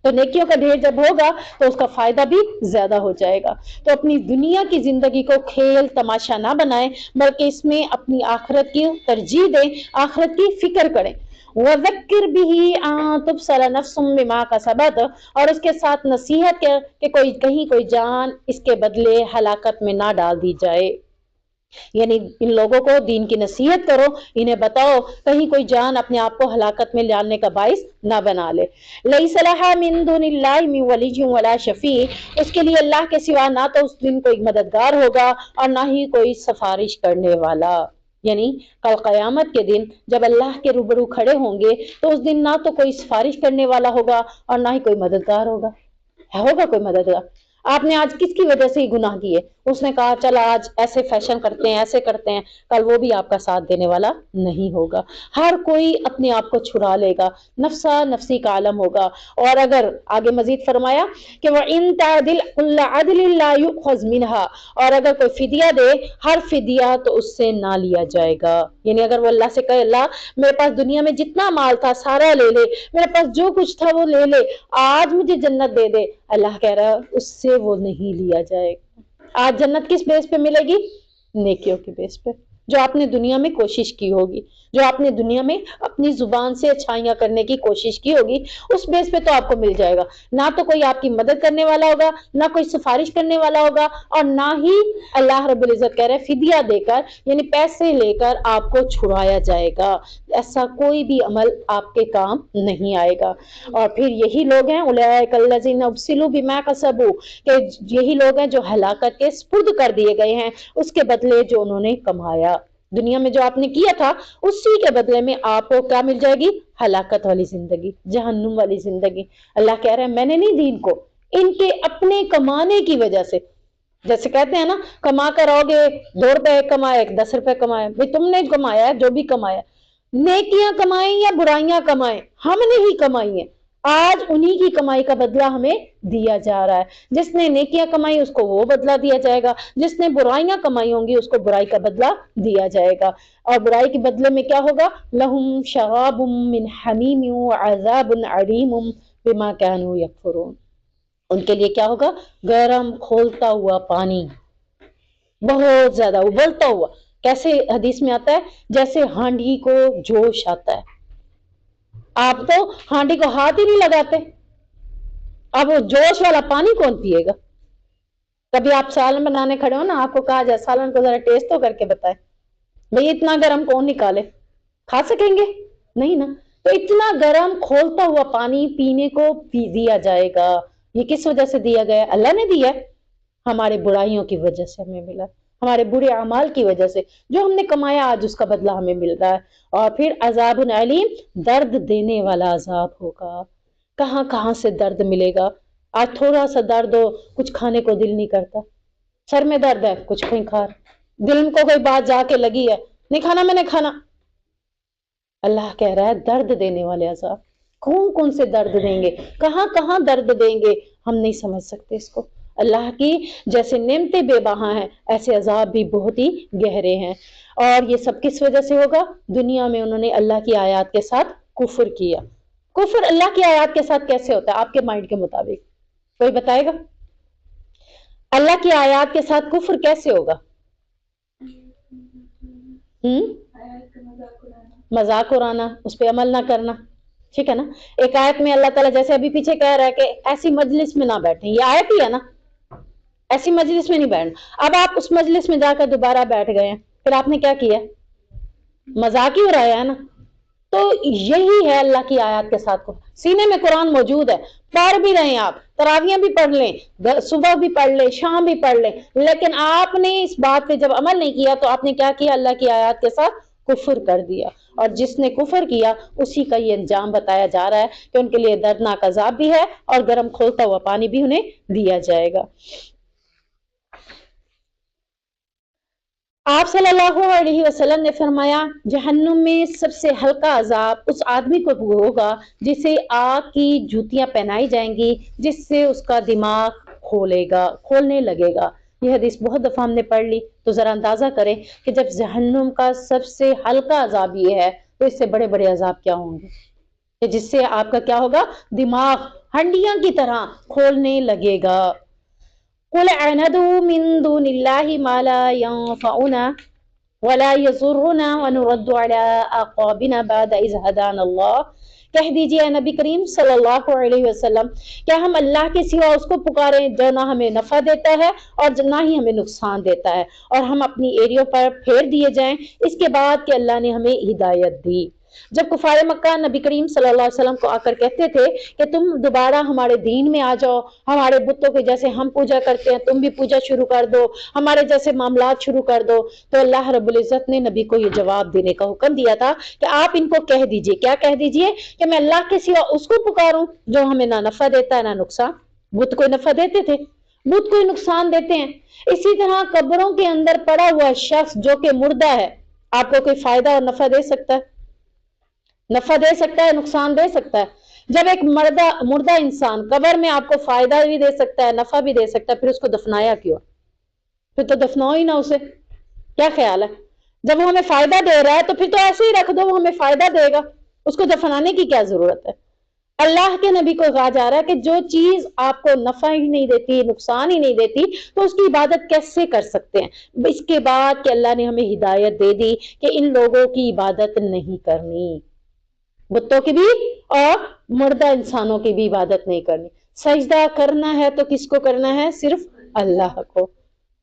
تو نیکیوں کا ڈھیر جب ہوگا تو اس کا فائدہ بھی زیادہ ہو جائے گا. تو اپنی دنیا کی زندگی کو کھیل تماشا نہ بنائیں، بلکہ اس میں اپنی آخرت کی ترجیح دیں، آخرت کی فکر کریں. وَذَكِّرْ بِهِ أَن تُبْصَرَ نَفْسٌ بِمَا كَسَبَتْ، اور اس کے ساتھ نصیحت کہ کہیں کوئی جان اس کے بدلے ہلاکت میں نہ ڈال دی جائے. یعنی ان لوگوں کو دین کی نصیحت کرو، انہیں بتاؤ کہیں کوئی جان اپنے آپ کو ہلاکت میں لانے کا باعث نہ بنا لے. لَيْسَ لَهَا مِن دُونِ اللَّهِ مِن وَلِيٍّ وَلَا شَفِيعٍ، اس کے لیے اللہ کے سوا نہ تو اس دن کوئی مددگار ہوگا اور نہ ہی کوئی سفارش کرنے والا. یعنی کل قیامت کے دن جب اللہ کے روبرو کھڑے ہوں گے تو اس دن نہ تو کوئی سفارش کرنے والا ہوگا اور نہ ہی کوئی مددگار ہوگا. کوئی مددگار؟ آپ نے آج کس کی وجہ سے ہی گناہ کیے؟ اس نے کہا چل آج ایسے فیشن کرتے ہیں، ایسے کرتے ہیں، کل وہ بھی آپ کا ساتھ دینے والا نہیں ہوگا. ہر کوئی اپنے آپ کو چھڑا لے گا، نفسا نفسی کا عالم ہوگا. اور اگر آگے مزید فرمایا کہ وَإِن تَعْدِلْ كُلَّ عَدْلٍ لَا يُؤْخَذْ مِنْهَا، اور اگر کوئی فدیہ دے ہر فدیہ تو اس سے نہ لیا جائے گا. یعنی اگر وہ اللہ سے کہے اللہ میرے پاس دنیا میں جتنا مال تھا سارا لے لے، میرے پاس جو کچھ تھا وہ لے لے، آج مجھے جنت دے دے، اللہ کہہ رہا ہے اس سے وہ نہیں لیا جائے گا. آج جنت کس بیس پہ ملے گی؟ نیکیوں کے بیس پہ، جو آپ نے دنیا میں کوشش کی ہوگی، جو آپ نے دنیا میں اپنی زبان سے اچھائیاں کرنے کی کوشش کی ہوگی، اس بیس پہ تو آپ کو مل جائے گا. نہ تو کوئی آپ کی مدد کرنے والا ہوگا، نہ کوئی سفارش کرنے والا ہوگا، اور نہ ہی اللہ رب العزت کہہ رہے فدیہ دے کر یعنی پیسے لے کر آپ کو چھڑایا جائے گا. ایسا کوئی بھی عمل آپ کے کام نہیں آئے گا. اور پھر یہی لوگ ہیں اولئک الذین ابسلوا بما کسبوا، کہ یہی لوگ ہیں جو ہلاکت کے سپرد کر دیے گئے ہیں اس کے بدلے جو انہوں نے کمایا. دنیا میں جو آپ نے کیا تھا اسی کے بدلے میں آپ کو کیا مل جائے گی؟ ہلاکت والی زندگی، جہنم والی زندگی. اللہ کہہ رہے ہیں میں نے نہیں دی ان کو، ان کے اپنے کمانے کی وجہ سے. جیسے کہتے ہیں نا کما کر آؤ گے 2 روپے کمائے 10 روپے کمائے، بھائی تم نے کمایا جو بھی کمایا، نیکیاں کمائیں یا برائیاں کمائیں ہم نے ہی کمائی ہیں. آج انہی کی کمائی کا بدلہ ہمیں دیا جا رہا ہے. جس نے نیکیاں کمائی اس کو وہ بدلہ دیا جائے گا، جس نے برائیاں کمائی ہوں گی اس کو برائی کا بدلہ دیا جائے گا. اور برائی کے بدلے میں کیا ہوگا؟ لہم شراب من حمیم وعذاب علیم بما كانوا یکفرون. ان کے لیے کیا ہوگا؟ گرم کھولتا ہوا پانی، بہت زیادہ ابلتا ہوا. کیسے حدیث میں آتا ہے؟ جیسے ہانڈی کو جوش آتا ہے. آپ تو ہانڈی کو ہاتھ ہی نہیں لگاتے، اب وہ جوش والا پانی کون پیے گا؟ کبھی آپ سالن بنانے کھڑے ہو نا، آپ کو کہا جائے سالن کو ذرا ٹیسٹ تو کر کے بتائے، بھئی اتنا گرم کون نکالے؟ کھا سکیں گے؟ نہیں نا. تو اتنا گرم کھولتا ہوا پانی پینے کو دیا جائے گا. یہ کس وجہ سے دیا گیا؟ اللہ نے دیا ہے. ہمارے برائیوں کی وجہ سے ہمیں ملا، ہمارے برے اعمال کی وجہ سے جو ہم نے کمایا آج اس کا بدلہ ہمیں مل رہا ہے. اور پھر عذاب علیم، درد دینے والا عذاب ہوگا. کہاں کہاں سے درد ملے گا؟ آج تھوڑا سا درد ہو کچھ کھانے کو دل نہیں کرتا، سر میں درد ہے کچھ نہیں کھا، دل کو کوئی بات جا کے لگی ہے نہیں کھانا میں نے کھانا. اللہ کہہ رہا ہے درد دینے والے عذاب. کون کون سے درد دیں گے، کہاں کہاں درد دیں گے، ہم نہیں سمجھ سکتے اس کو. اللہ کی جیسے نعمتیں بے بہا ہیں ایسے عذاب بھی بہت ہی گہرے ہیں. اور یہ سب کس وجہ سے ہوگا؟ دنیا میں انہوں نے اللہ کی آیات کے ساتھ کفر کیا. کفر اللہ کی آیات کے ساتھ کیسے ہوتا ہے آپ کے مائنڈ کے مطابق؟ کوئی بتائے گا؟ اللہ کی آیات کے ساتھ کفر کیسے ہوگا؟ مذاق اڑانا، اس پہ عمل نہ کرنا. ٹھیک ہے نا. ایک آیت میں اللہ تعالیٰ جیسے ابھی پیچھے کہہ رہا ہے کہ ایسی مجلس میں نہ بیٹھیں، یہ آیت ہی ہے نا، ایسی مجلس میں نہیں بیٹھنا. اب آپ اس مجلس میں جا کر دوبارہ بیٹھ گئے ہیں، پھر آپ نے کیا کیا؟ مذاق ہی اڑایا ہے نا. تو یہی ہے اللہ کی آیات کے ساتھ کو. سینے میں قرآن موجود ہے، پڑھ بھی رہے ہیں، آپ تراویاں بھی پڑھ لیں، صبح بھی پڑھ لیں، شام بھی پڑھ لیں، لیکن آپ نے اس بات پہ جب عمل نہیں کیا تو آپ نے کیا کیا؟ اللہ کی آیات کے ساتھ کفر کر دیا. اور جس نے کفر کیا اسی کا یہ انجام بتایا جا رہا ہے کہ ان کے لیے دردناک عذاب بھی ہے اور گرم کھولتا ہوا پانی بھی انہیں دیا جائے گا. آپ صلی اللہ علیہ وسلم نے فرمایا جہنم میں سب سے ہلکا عذاب اس آدمی کو ہوگا جسے آگ کی جوتیاں پہنائی جائیں گی، جس سے اس کا دماغ کھولنے لگے گا. یہ حدیث بہت دفعہ ہم نے پڑھ لی، تو ذرا اندازہ کریں کہ جب جہنم کا سب سے ہلکا عذاب یہ ہے تو اس سے بڑے بڑے عذاب کیا ہوں گے. کہ جس سے آپ کا کیا ہوگا، دماغ ہنڈیاں کی طرح کھولنے لگے گا۔ قل اندعو من دون اللہ ما لا ينفعنا ولا يضرنا ونرد على اعقابنا بعد اذ هدانا اللہ، کہہ دیجئے اے نبی کریم صلی اللہ علیہ وسلم، کیا ہم اللہ کے سوا اس کو پکاریں جو نہ ہمیں نفع دیتا ہے اور نہ ہی ہمیں نقصان دیتا ہے، اور ہم اپنی ایڑیوں پر پھیر دیے جائیں اس کے بعد کہ اللہ نے ہمیں ہدایت دی۔ جب کفار مکہ نبی کریم صلی اللہ علیہ وسلم کو آ کر کہتے تھے کہ تم دوبارہ ہمارے دین میں آ جاؤ، ہمارے بتوں کے جیسے ہم پوجا کرتے ہیں تم بھی پوجا شروع کر دو، ہمارے جیسے معاملات شروع کر دو، تو اللہ رب العزت نے نبی کو یہ جواب دینے کا حکم دیا تھا کہ آپ ان کو کہہ دیجئے، کیا کہہ دیجئے، کہ میں اللہ کے سوا اس کو پکاروں جو ہمیں نہ نفع دیتا ہے نہ نقصان۔ بت کوئی نفع دیتے تھے، بت کوئی نقصان دیتے ہیں۔ اسی طرح قبروں کے اندر پڑا ہوا شخص جو کہ مردہ ہے، آپ کو کوئی فائدہ اور نفع دے سکتا ہے؟ نفع دے سکتا ہے، نقصان دے سکتا ہے؟ جب ایک مردہ انسان قبر میں آپ کو فائدہ بھی دے سکتا ہے، نفع بھی دے سکتا ہے، پھر اس کو دفنایا کیوں؟ پھر تو دفناؤ ہی نہ اسے۔ کیا خیال ہے؟ جب وہ ہمیں فائدہ دے رہا ہے تو پھر تو ایسے ہی رکھ دو، وہ ہمیں فائدہ دے گا، اس کو دفنانے کی کیا ضرورت ہے؟ اللہ کے نبی کو کہا جا رہا ہے کہ جو چیز آپ کو نفع ہی نہیں دیتی، نقصان ہی نہیں دیتی، تو اس کی عبادت کیسے کر سکتے ہیں؟ اس کے بعد کہ اللہ نے ہمیں ہدایت دے دی کہ ان لوگوں کی عبادت نہیں کرنی، بتوں کی بھی اور مردہ انسانوں کی بھی عبادت نہیں کرنی۔ سجدہ کرنا ہے تو کس کو کرنا ہے؟ صرف اللہ کو۔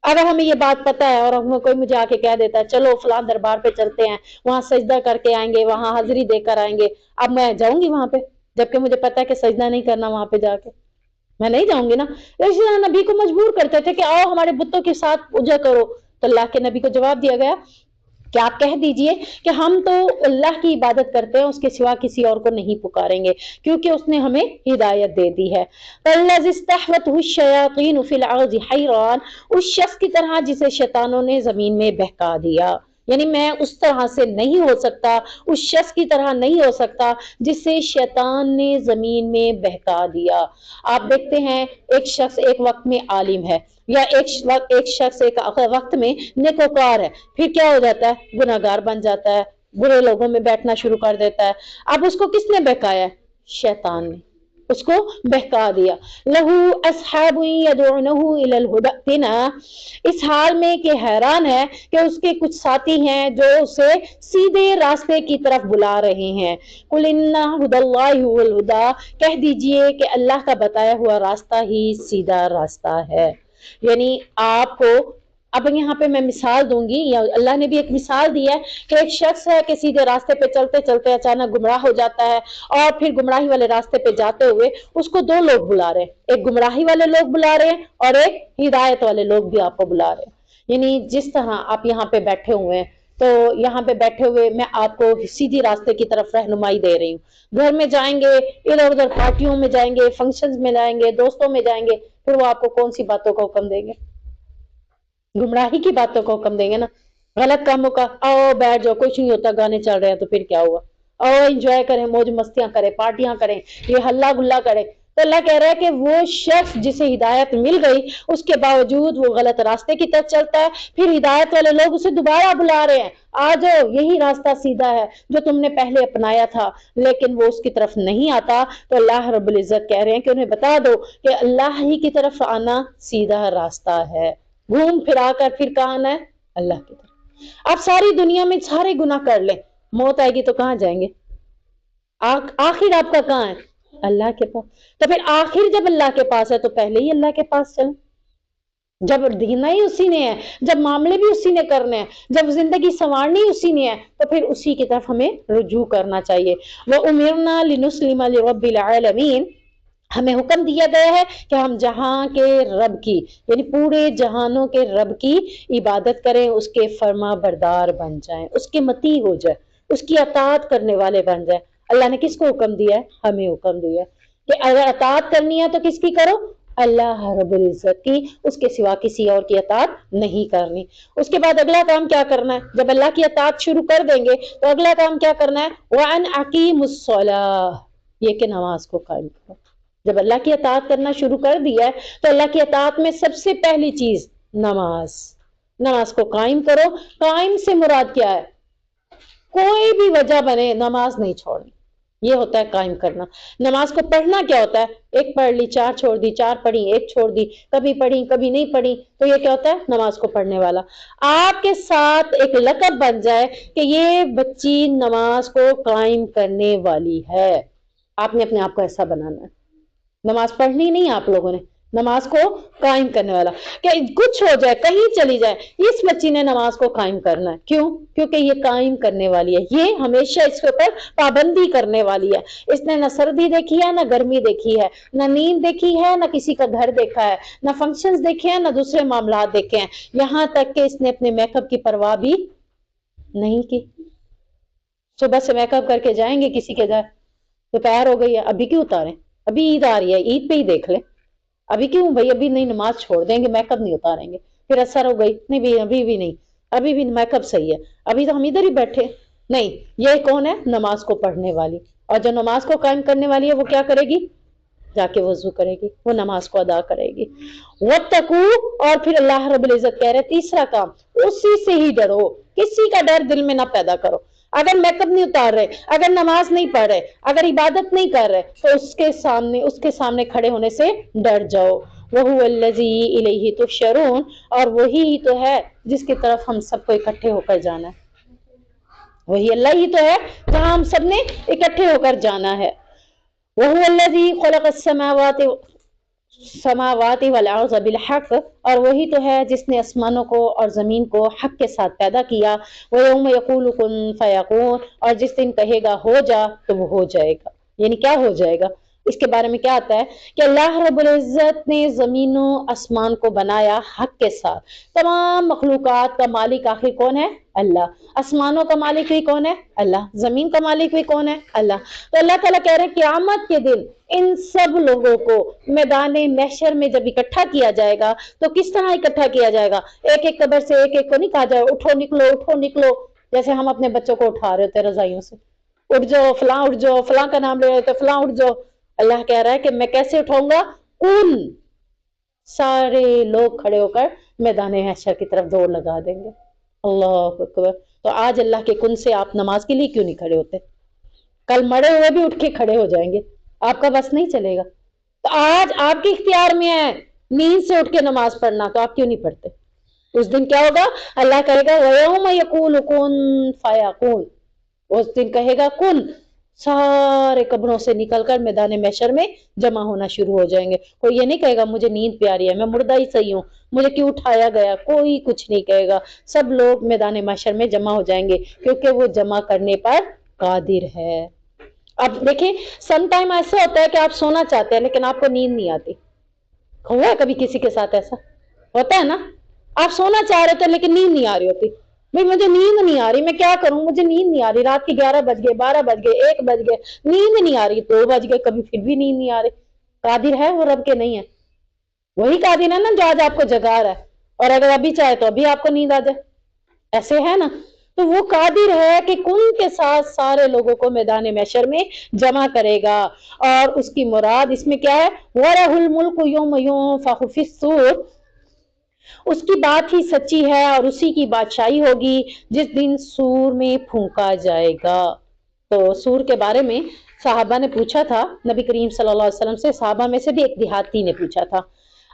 اگر ہمیں یہ بات پتہ ہے اور کوئی مجھے آ کے کہہ دیتا ہے چلو فلاں دربار پہ چلتے ہیں، وہاں سجدہ کر کے آئیں گے، وہاں حاضری دے کر آئیں گے، اب میں جاؤں گی وہاں پہ جبکہ مجھے پتہ ہے کہ سجدہ نہیں کرنا وہاں پہ جا کے؟ میں نہیں جاؤں گی نا۔ اسی طرح نبی کو مجبور کرتے تھے کہ آؤ ہمارے بتوں کے ساتھ پوجا کرو، تو اللہ کے نبی کو جواب دیا گیا کہ آپ کہہ دیجئے کہ ہم تو اللہ کی عبادت کرتے ہیں، اس کے سوا کسی اور کو نہیں پکاریں گے کیونکہ اس نے ہمیں ہدایت دے دی ہے۔ الذی استحوته الشیاطین فی الارض حیران، اس شخص کی طرح جسے شیطانوں نے زمین میں بہکا دیا، یعنی میں اس طرح سے نہیں ہو سکتا، اس شخص کی طرح نہیں ہو سکتا جسے شیطان نے زمین میں بہکا دیا۔ آپ دیکھتے ہیں ایک شخص ایک وقت میں عالم ہے، یا ایک شخص ایک وقت میں نیکوکار ہے، پھر کیا ہو جاتا ہے؟ گناہگار بن جاتا ہے، برے لوگوں میں بیٹھنا شروع کر دیتا ہے۔ اب اس کو کس نے بہکایا ہے؟ شیطان نے اس کو بہکا دیا۔ لہو اصحاب یدعونہ الی الہدی ائتنا، اس حال میں کہ حیران ہے کہ اس کے کچھ ساتھی ہیں جو اسے سیدھے راستے کی طرف بلا رہے ہیں۔ قل ان ھدی اللہ ھو الھدی، کہہ دیجئے کہ اللہ کا بتایا ہوا راستہ ہی سیدھا راستہ ہے۔ یعنی آپ کو اب یہاں پہ میں مثال دوں گی، یا اللہ نے بھی ایک مثال دی ہے کہ ایک شخص ہے کہ سیدھے راستے پہ چلتے چلتے اچانک گمراہ ہو جاتا ہے، اور پھر گمراہی والے راستے پہ جاتے ہوئے اس کو دو لوگ بلا رہے ہیں، ایک گمراہی والے لوگ بلا رہے ہیں اور ایک ہدایت والے لوگ بھی آپ کو بلا رہے ہیں۔ یعنی جس طرح آپ یہاں پہ بیٹھے ہوئے ہیں، تو یہاں پہ بیٹھے ہوئے میں آپ کو سیدھی راستے کی طرف رہنمائی دے رہی ہوں۔ گھر میں جائیں گے، ادھر ادھر پارٹیوں میں جائیں گے، فنکشنز میں جائیں گے، دوستوں میں جائیں گے، پھر وہ آپ کو کون سی باتوں کا حکم دیں گے؟ گمراہی کی باتوں کا حکم دیں گے نا، غلط کاموں کا۔ آؤ بیٹھ جاؤ، کچھ نہیں ہوتا، گانے چل رہے ہیں تو پھر کیا ہوا؟ آؤ انجوائے کریں، موج مستیاں کریں، پارٹیاں کریں، یہ ہلا گلا کریں۔ تو اللہ کہہ رہا ہے کہ وہ شخص جسے ہدایت مل گئی اس کے باوجود وہ غلط راستے کی طرف چلتا ہے، پھر ہدایت والے لوگ اسے دوبارہ بلا رہے ہیں، آ جاؤ یہی راستہ سیدھا ہے جو تم نے پہلے اپنایا تھا، لیکن وہ اس کی طرف نہیں آتا۔ تو اللہ رب العزت کہہ رہے ہیں کہ انہیں بتا دو کہ اللہ ہی کی طرف آنا سیدھا راستہ ہے، گھوم پھرا کر پھر کہاں آنا ہے؟ اللہ کی طرف۔ آپ ساری دنیا میں سارے گناہ کر لیں، موت آئے گی تو کہاں جائیں گے؟ آخر آپ کا کہاں ہے؟ اللہ کے پاس۔ تو پھر آخر جب اللہ کے پاس ہے تو پہلے ہی اللہ کے پاس چلیں۔ جب دینا ہی اسی نے ہے، جب معاملے بھی اسی نے کرنے ہیں، جب زندگی سنوارنی اسی نے ہے، تو پھر اسی کی طرف ہمیں رجوع کرنا چاہیے۔ وَأُمِرْنَا لِنُسْلِمَ لِرَبِّ الْعَالَمِينَ، ہمیں حکم دیا گیا ہے کہ ہم جہاں کے رب کی، یعنی پورے جہانوں کے رب کی عبادت کریں، اس کے فرما بردار بن جائیں، اس کے مطیع ہو جائیں، اس کی اطاعت کرنے والے بن جائیں۔ اللہ نے کس کو حکم دیا ہے؟ ہمیں حکم دیا ہے کہ اگر اطاعت کرنی ہے تو کس کی کرو؟ اللہ رب العزت کی، اس کے سوا کسی اور کی اطاعت نہیں کرنی۔ اس کے بعد اگلا کام کیا کرنا ہے؟ جب اللہ کی اطاعت شروع کر دیں گے تو اگلا کام کیا کرنا ہے؟ وَأَنْ أَقِيمُوا الصَّلَاةَ، یہ کہ نماز کو قائم کرو۔ جب اللہ کی اطاعت کرنا شروع کر دیا ہے تو اللہ کی اطاعت میں سب سے پہلی چیز نماز کو قائم کرو۔ قائم سے مراد کیا ہے؟ کوئی بھی وجہ بنے نماز نہیں چھوڑنی، یہ ہوتا ہے قائم کرنا۔ نماز کو پڑھنا کیا ہوتا ہے؟ ایک پڑھ لی، چار چھوڑ دی، چار پڑھی، ایک چھوڑ دی، کبھی پڑھی کبھی نہیں پڑھی، تو یہ کیا ہوتا ہے؟ نماز کو پڑھنے والا۔ آپ کے ساتھ ایک لقب بن جائے کہ یہ بچی نماز کو قائم کرنے والی ہے، آپ نے اپنے آپ کو ایسا بنانا ہے۔ نماز پڑھنی نہیں آپ لوگوں نے، نماز کو قائم کرنے والا، کہ کچھ ہو جائے، کہیں چلی جائے، اس بچی نے نماز کو قائم کرنا ہے۔ کیوں؟ کیونکہ یہ قائم کرنے والی ہے، یہ ہمیشہ اس کے اوپر پابندی کرنے والی ہے۔ اس نے نہ سردی دیکھی ہے، نہ گرمی دیکھی ہے، نہ نیند دیکھی ہے، نہ کسی کا گھر دیکھا ہے، نہ فنکشنز دیکھے ہیں، نہ دوسرے معاملات دیکھے ہیں، یہاں تک کہ اس نے اپنے میک اپ کی پرواہ بھی نہیں کی۔ صبح سے میک اپ کر کے جائیں گے کسی کے گھر، دوپہر ہو گئی ہے، ابھی کیوں اتاریں؟ ابھی عید آ رہی ہے، عید پہ ہی دیکھ لیں، ابھی کیوں بھائی، ابھی نہیں، نماز چھوڑ دیں گے، میک اپ نہیں اتاریں گے، پھر اثر ہو گئی، نہیں بھی ابھی بھی نہیں، ابھی بھی میک اپ صحیح ہے، ابھی تو ہم ادھر ہی بیٹھے۔ نہیں، یہ کون ہے؟ نماز کو پڑھنے والی۔ اور جو نماز کو قائم کرنے والی ہے وہ کیا کرے گی؟ جا کے وضو کرے گی، وہ نماز کو ادا کرے گی۔ وَاتَّقُوا، اور پھر اللہ رب العزت کہہ رہے تیسرا کام، اسی سے ہی ڈرو، کسی کا ڈر دل میں نہ پیدا کرو۔ اگر میک اپ نہیں اتار رہے، اگر نماز نہیں پڑھ رہے، اگر عبادت نہیں کر رہے، تو اس کے سامنے کھڑے ہونے سے ڈر جاؤ۔ وَهُوَ الَّذِي إِلَيْهِ تُحْشَرُونَ، اور وہی تو ہے جس کی طرف ہم سب کو اکٹھے ہو کر جانا ہے، وہی اللہ ہی تو ہے جہاں ہم سب نے اکٹھے ہو کر جانا ہے۔ وَهُوَ الَّذِي خَلَقَ السَّمَاوَاتِ وَالْأَرْضَ بِالْحَقِّ، اور وہی تو ہے جس نے آسمانوں کو اور زمین کو حق کے ساتھ پیدا کیا۔ وَيَوْمَ يَقُولُ كُن فَيَكُونُ، اور جس دن کہے گا ہو جا تو وہ ہو جائے گا۔ یعنی کیا ہو جائے گا؟ اس کے بارے میں کیا آتا ہے کہ اللہ رب العزت نے زمین و آسمان کو بنایا حق کے ساتھ۔ تمام مخلوقات کا مالک آخر کون ہے؟ اللہ۔ آسمانوں کا مالک بھی کون ہے؟ اللہ۔ زمین کا مالک بھی کون ہے؟ اللہ۔ تو اللہ تعالیٰ کہہ رہے ہیں قیامت کے دن ان سب لوگوں کو میدان محشر میں جب اکٹھا کیا جائے گا تو کس طرح اکٹھا کیا جائے گا؟ ایک ایک قبر سے ایک ایک کو نہیں کہا جائے اٹھو نکلو اٹھو نکلو، جیسے ہم اپنے بچوں کو اٹھا رہے ہوتے رضائیوں سے، اٹھ جاؤ فلاں، اٹھ جاؤ فلاں کا نام لے رہے ہوتے فلاں، اٹھ جاؤ۔ اللہ کہہ رہا ہے کہ میں کیسے اٹھاؤں گا؟ کن، سارے لوگ کھڑے ہو کر میدان محشر کی طرف دوڑ لگا دیں گے۔ اللہ اکبر۔ تو آج اللہ کے کن سے آپ نماز کے لیے کیوں نہیں کھڑے ہوتے؟ کل مرے ہوئے بھی اٹھ کے کھڑے ہو جائیں گے، آپ کا بس نہیں چلے گا۔ تو آج آپ کے اختیار میں ہے نیند سے اٹھ کے نماز پڑھنا، تو آپ کیوں نہیں پڑھتے؟ اس دن کیا ہوگا؟ اللہ کہے گا وَيَوْمَ يَقُولُ كُن فَيَكُونُ، اس دن کہے گا کن، سارے قبروں سے نکل کر میدان محشر میں جمع ہونا شروع ہو جائیں گے۔ کوئی یہ نہیں کہے گا مجھے نیند پیاری ہے، میں مردہ ہی صحیح ہوں، مجھے کیوں اٹھایا گیا، کوئی کچھ نہیں کہے گا۔ سب لوگ میدان محشر میں جمع ہو جائیں گے کیونکہ وہ جمع کرنے پر قادر ہے۔ اب دیکھیں، سم ٹائم ایسا ہوتا ہے کہ آپ سونا چاہتے ہیں لیکن آپ کو نیند نہیں آتی۔ ہوا ہے کبھی کسی کے ساتھ ایسا؟ ہوتا ہے نا، آپ سونا چاہ رہے تھے لیکن نیند نہیں آ رہی ہوتی، بھئی مجھے نیند نہیں آ رہی، میں کیا کروں، مجھے نیند نہیں آ رہی، رات کے 11 بج گئے، 12 بج گئے، 1 بج گئے، نیند نہیں آ رہی، 2 بج گئے، کبھی پھر بھی نیند نہیں آ رہی۔ قادر ہے وہ رب کے نہیں ہے؟ وہی قادر ہے نا جو آج آپ کو جگا رہا ہے، اور اگر ابھی چاہے تو ابھی آپ کو نیند آ جائے، ایسے ہے نا؟ تو وہ قادر ہے کہ کن کے ساتھ سارے لوگوں کو میدان محشر میں جمع کرے گا، اور اس کی مراد اس میں کیا ہے؟ وَلَهُ الْمُلْكُ يَوْمَ يُنفَخُ فِي الصُّورِ، اس کی بات ہی سچی ہے اور اسی کی بادشاہی ہوگی جس دن سور میں پھونکا جائے گا۔ تو سور کے بارے میں صحابہ نے پوچھا تھا نبی کریم صلی اللہ علیہ وسلم سے، صحابہ میں سے بھی ایک دیہاتی نے پوچھا تھا۔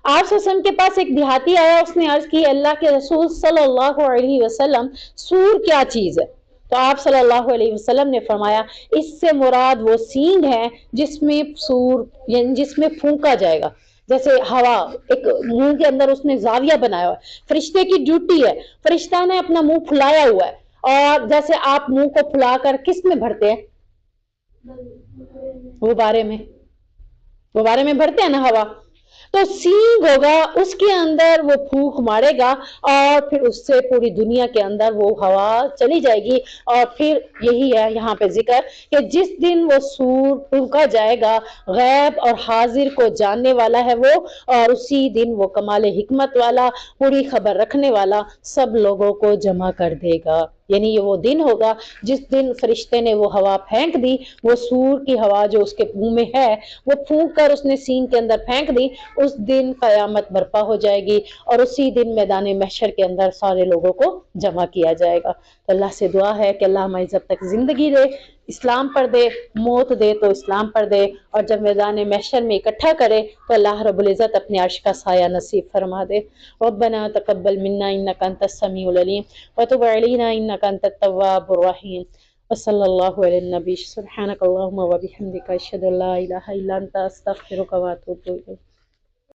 آپ صلی اللہ علیہ وسلم کے پاس ایک دیہاتی آیا، اس نے عرض کی اللہ کے رسول صلی اللہ علیہ وسلم سور کیا چیز ہے؟ تو آپ صلی اللہ علیہ وسلم نے فرمایا اس سے مراد وہ سینگ ہے جس میں سور، یعنی جس میں پھونکا جائے گا، جیسے ہوا، ایک منہ کے اندر اس نے زاویہ بنایا ہوا ہے، فرشتے کی ڈیوٹی ہے، فرشتہ نے اپنا منہ پھلایا ہوا ہے، اور جیسے آپ منہ کو پھلا کر کس میں بھرتے ہیں؟ غبارے میں، غبارے میں بھرتے ہیں نا ہوا، تو سینگ ہوگا، اس کے اندر وہ پھونک مارے گا اور پھر اس سے پوری دنیا کے اندر وہ ہوا چلی جائے گی، اور پھر یہی ہے یہاں پہ ذکر کہ جس دن وہ سور پھونکا جائے گا، غیب اور حاضر کو جاننے والا ہے وہ، اور اسی دن وہ کمال حکمت والا، پوری خبر رکھنے والا سب لوگوں کو جمع کر دے گا۔ یعنی یہ وہ دن ہوگا جس دن فرشتے نے وہ ہوا پھینک دی، وہ سور کی ہوا جو اس کے منہ میں ہے وہ پھونک کر اس نے سین کے اندر پھینک دی، اس دن قیامت برپا ہو جائے گی، اور اسی دن میدان محشر کے اندر سارے لوگوں کو جمع کیا جائے گا۔ تو اللہ سے دعا ہے کہ اللہ ہمیں جب تک زندگی دے اسلام پر دے، موت دے تو اسلام پر دے، اور جب میدان محشر میں اکٹھا کرے تو اللہ رب العزت اپنے عرش کا سایہ نصیب فرما دے۔ ربنا تقبل منا انک انت السمیع العلیم وتب علینا انک انت التواب الرحیم، وصلی اللہ علی النبی، سبحانک اللہم وبحمدک، اشہد ان لا الہ الا انت، استغفرک واتوب الیک۔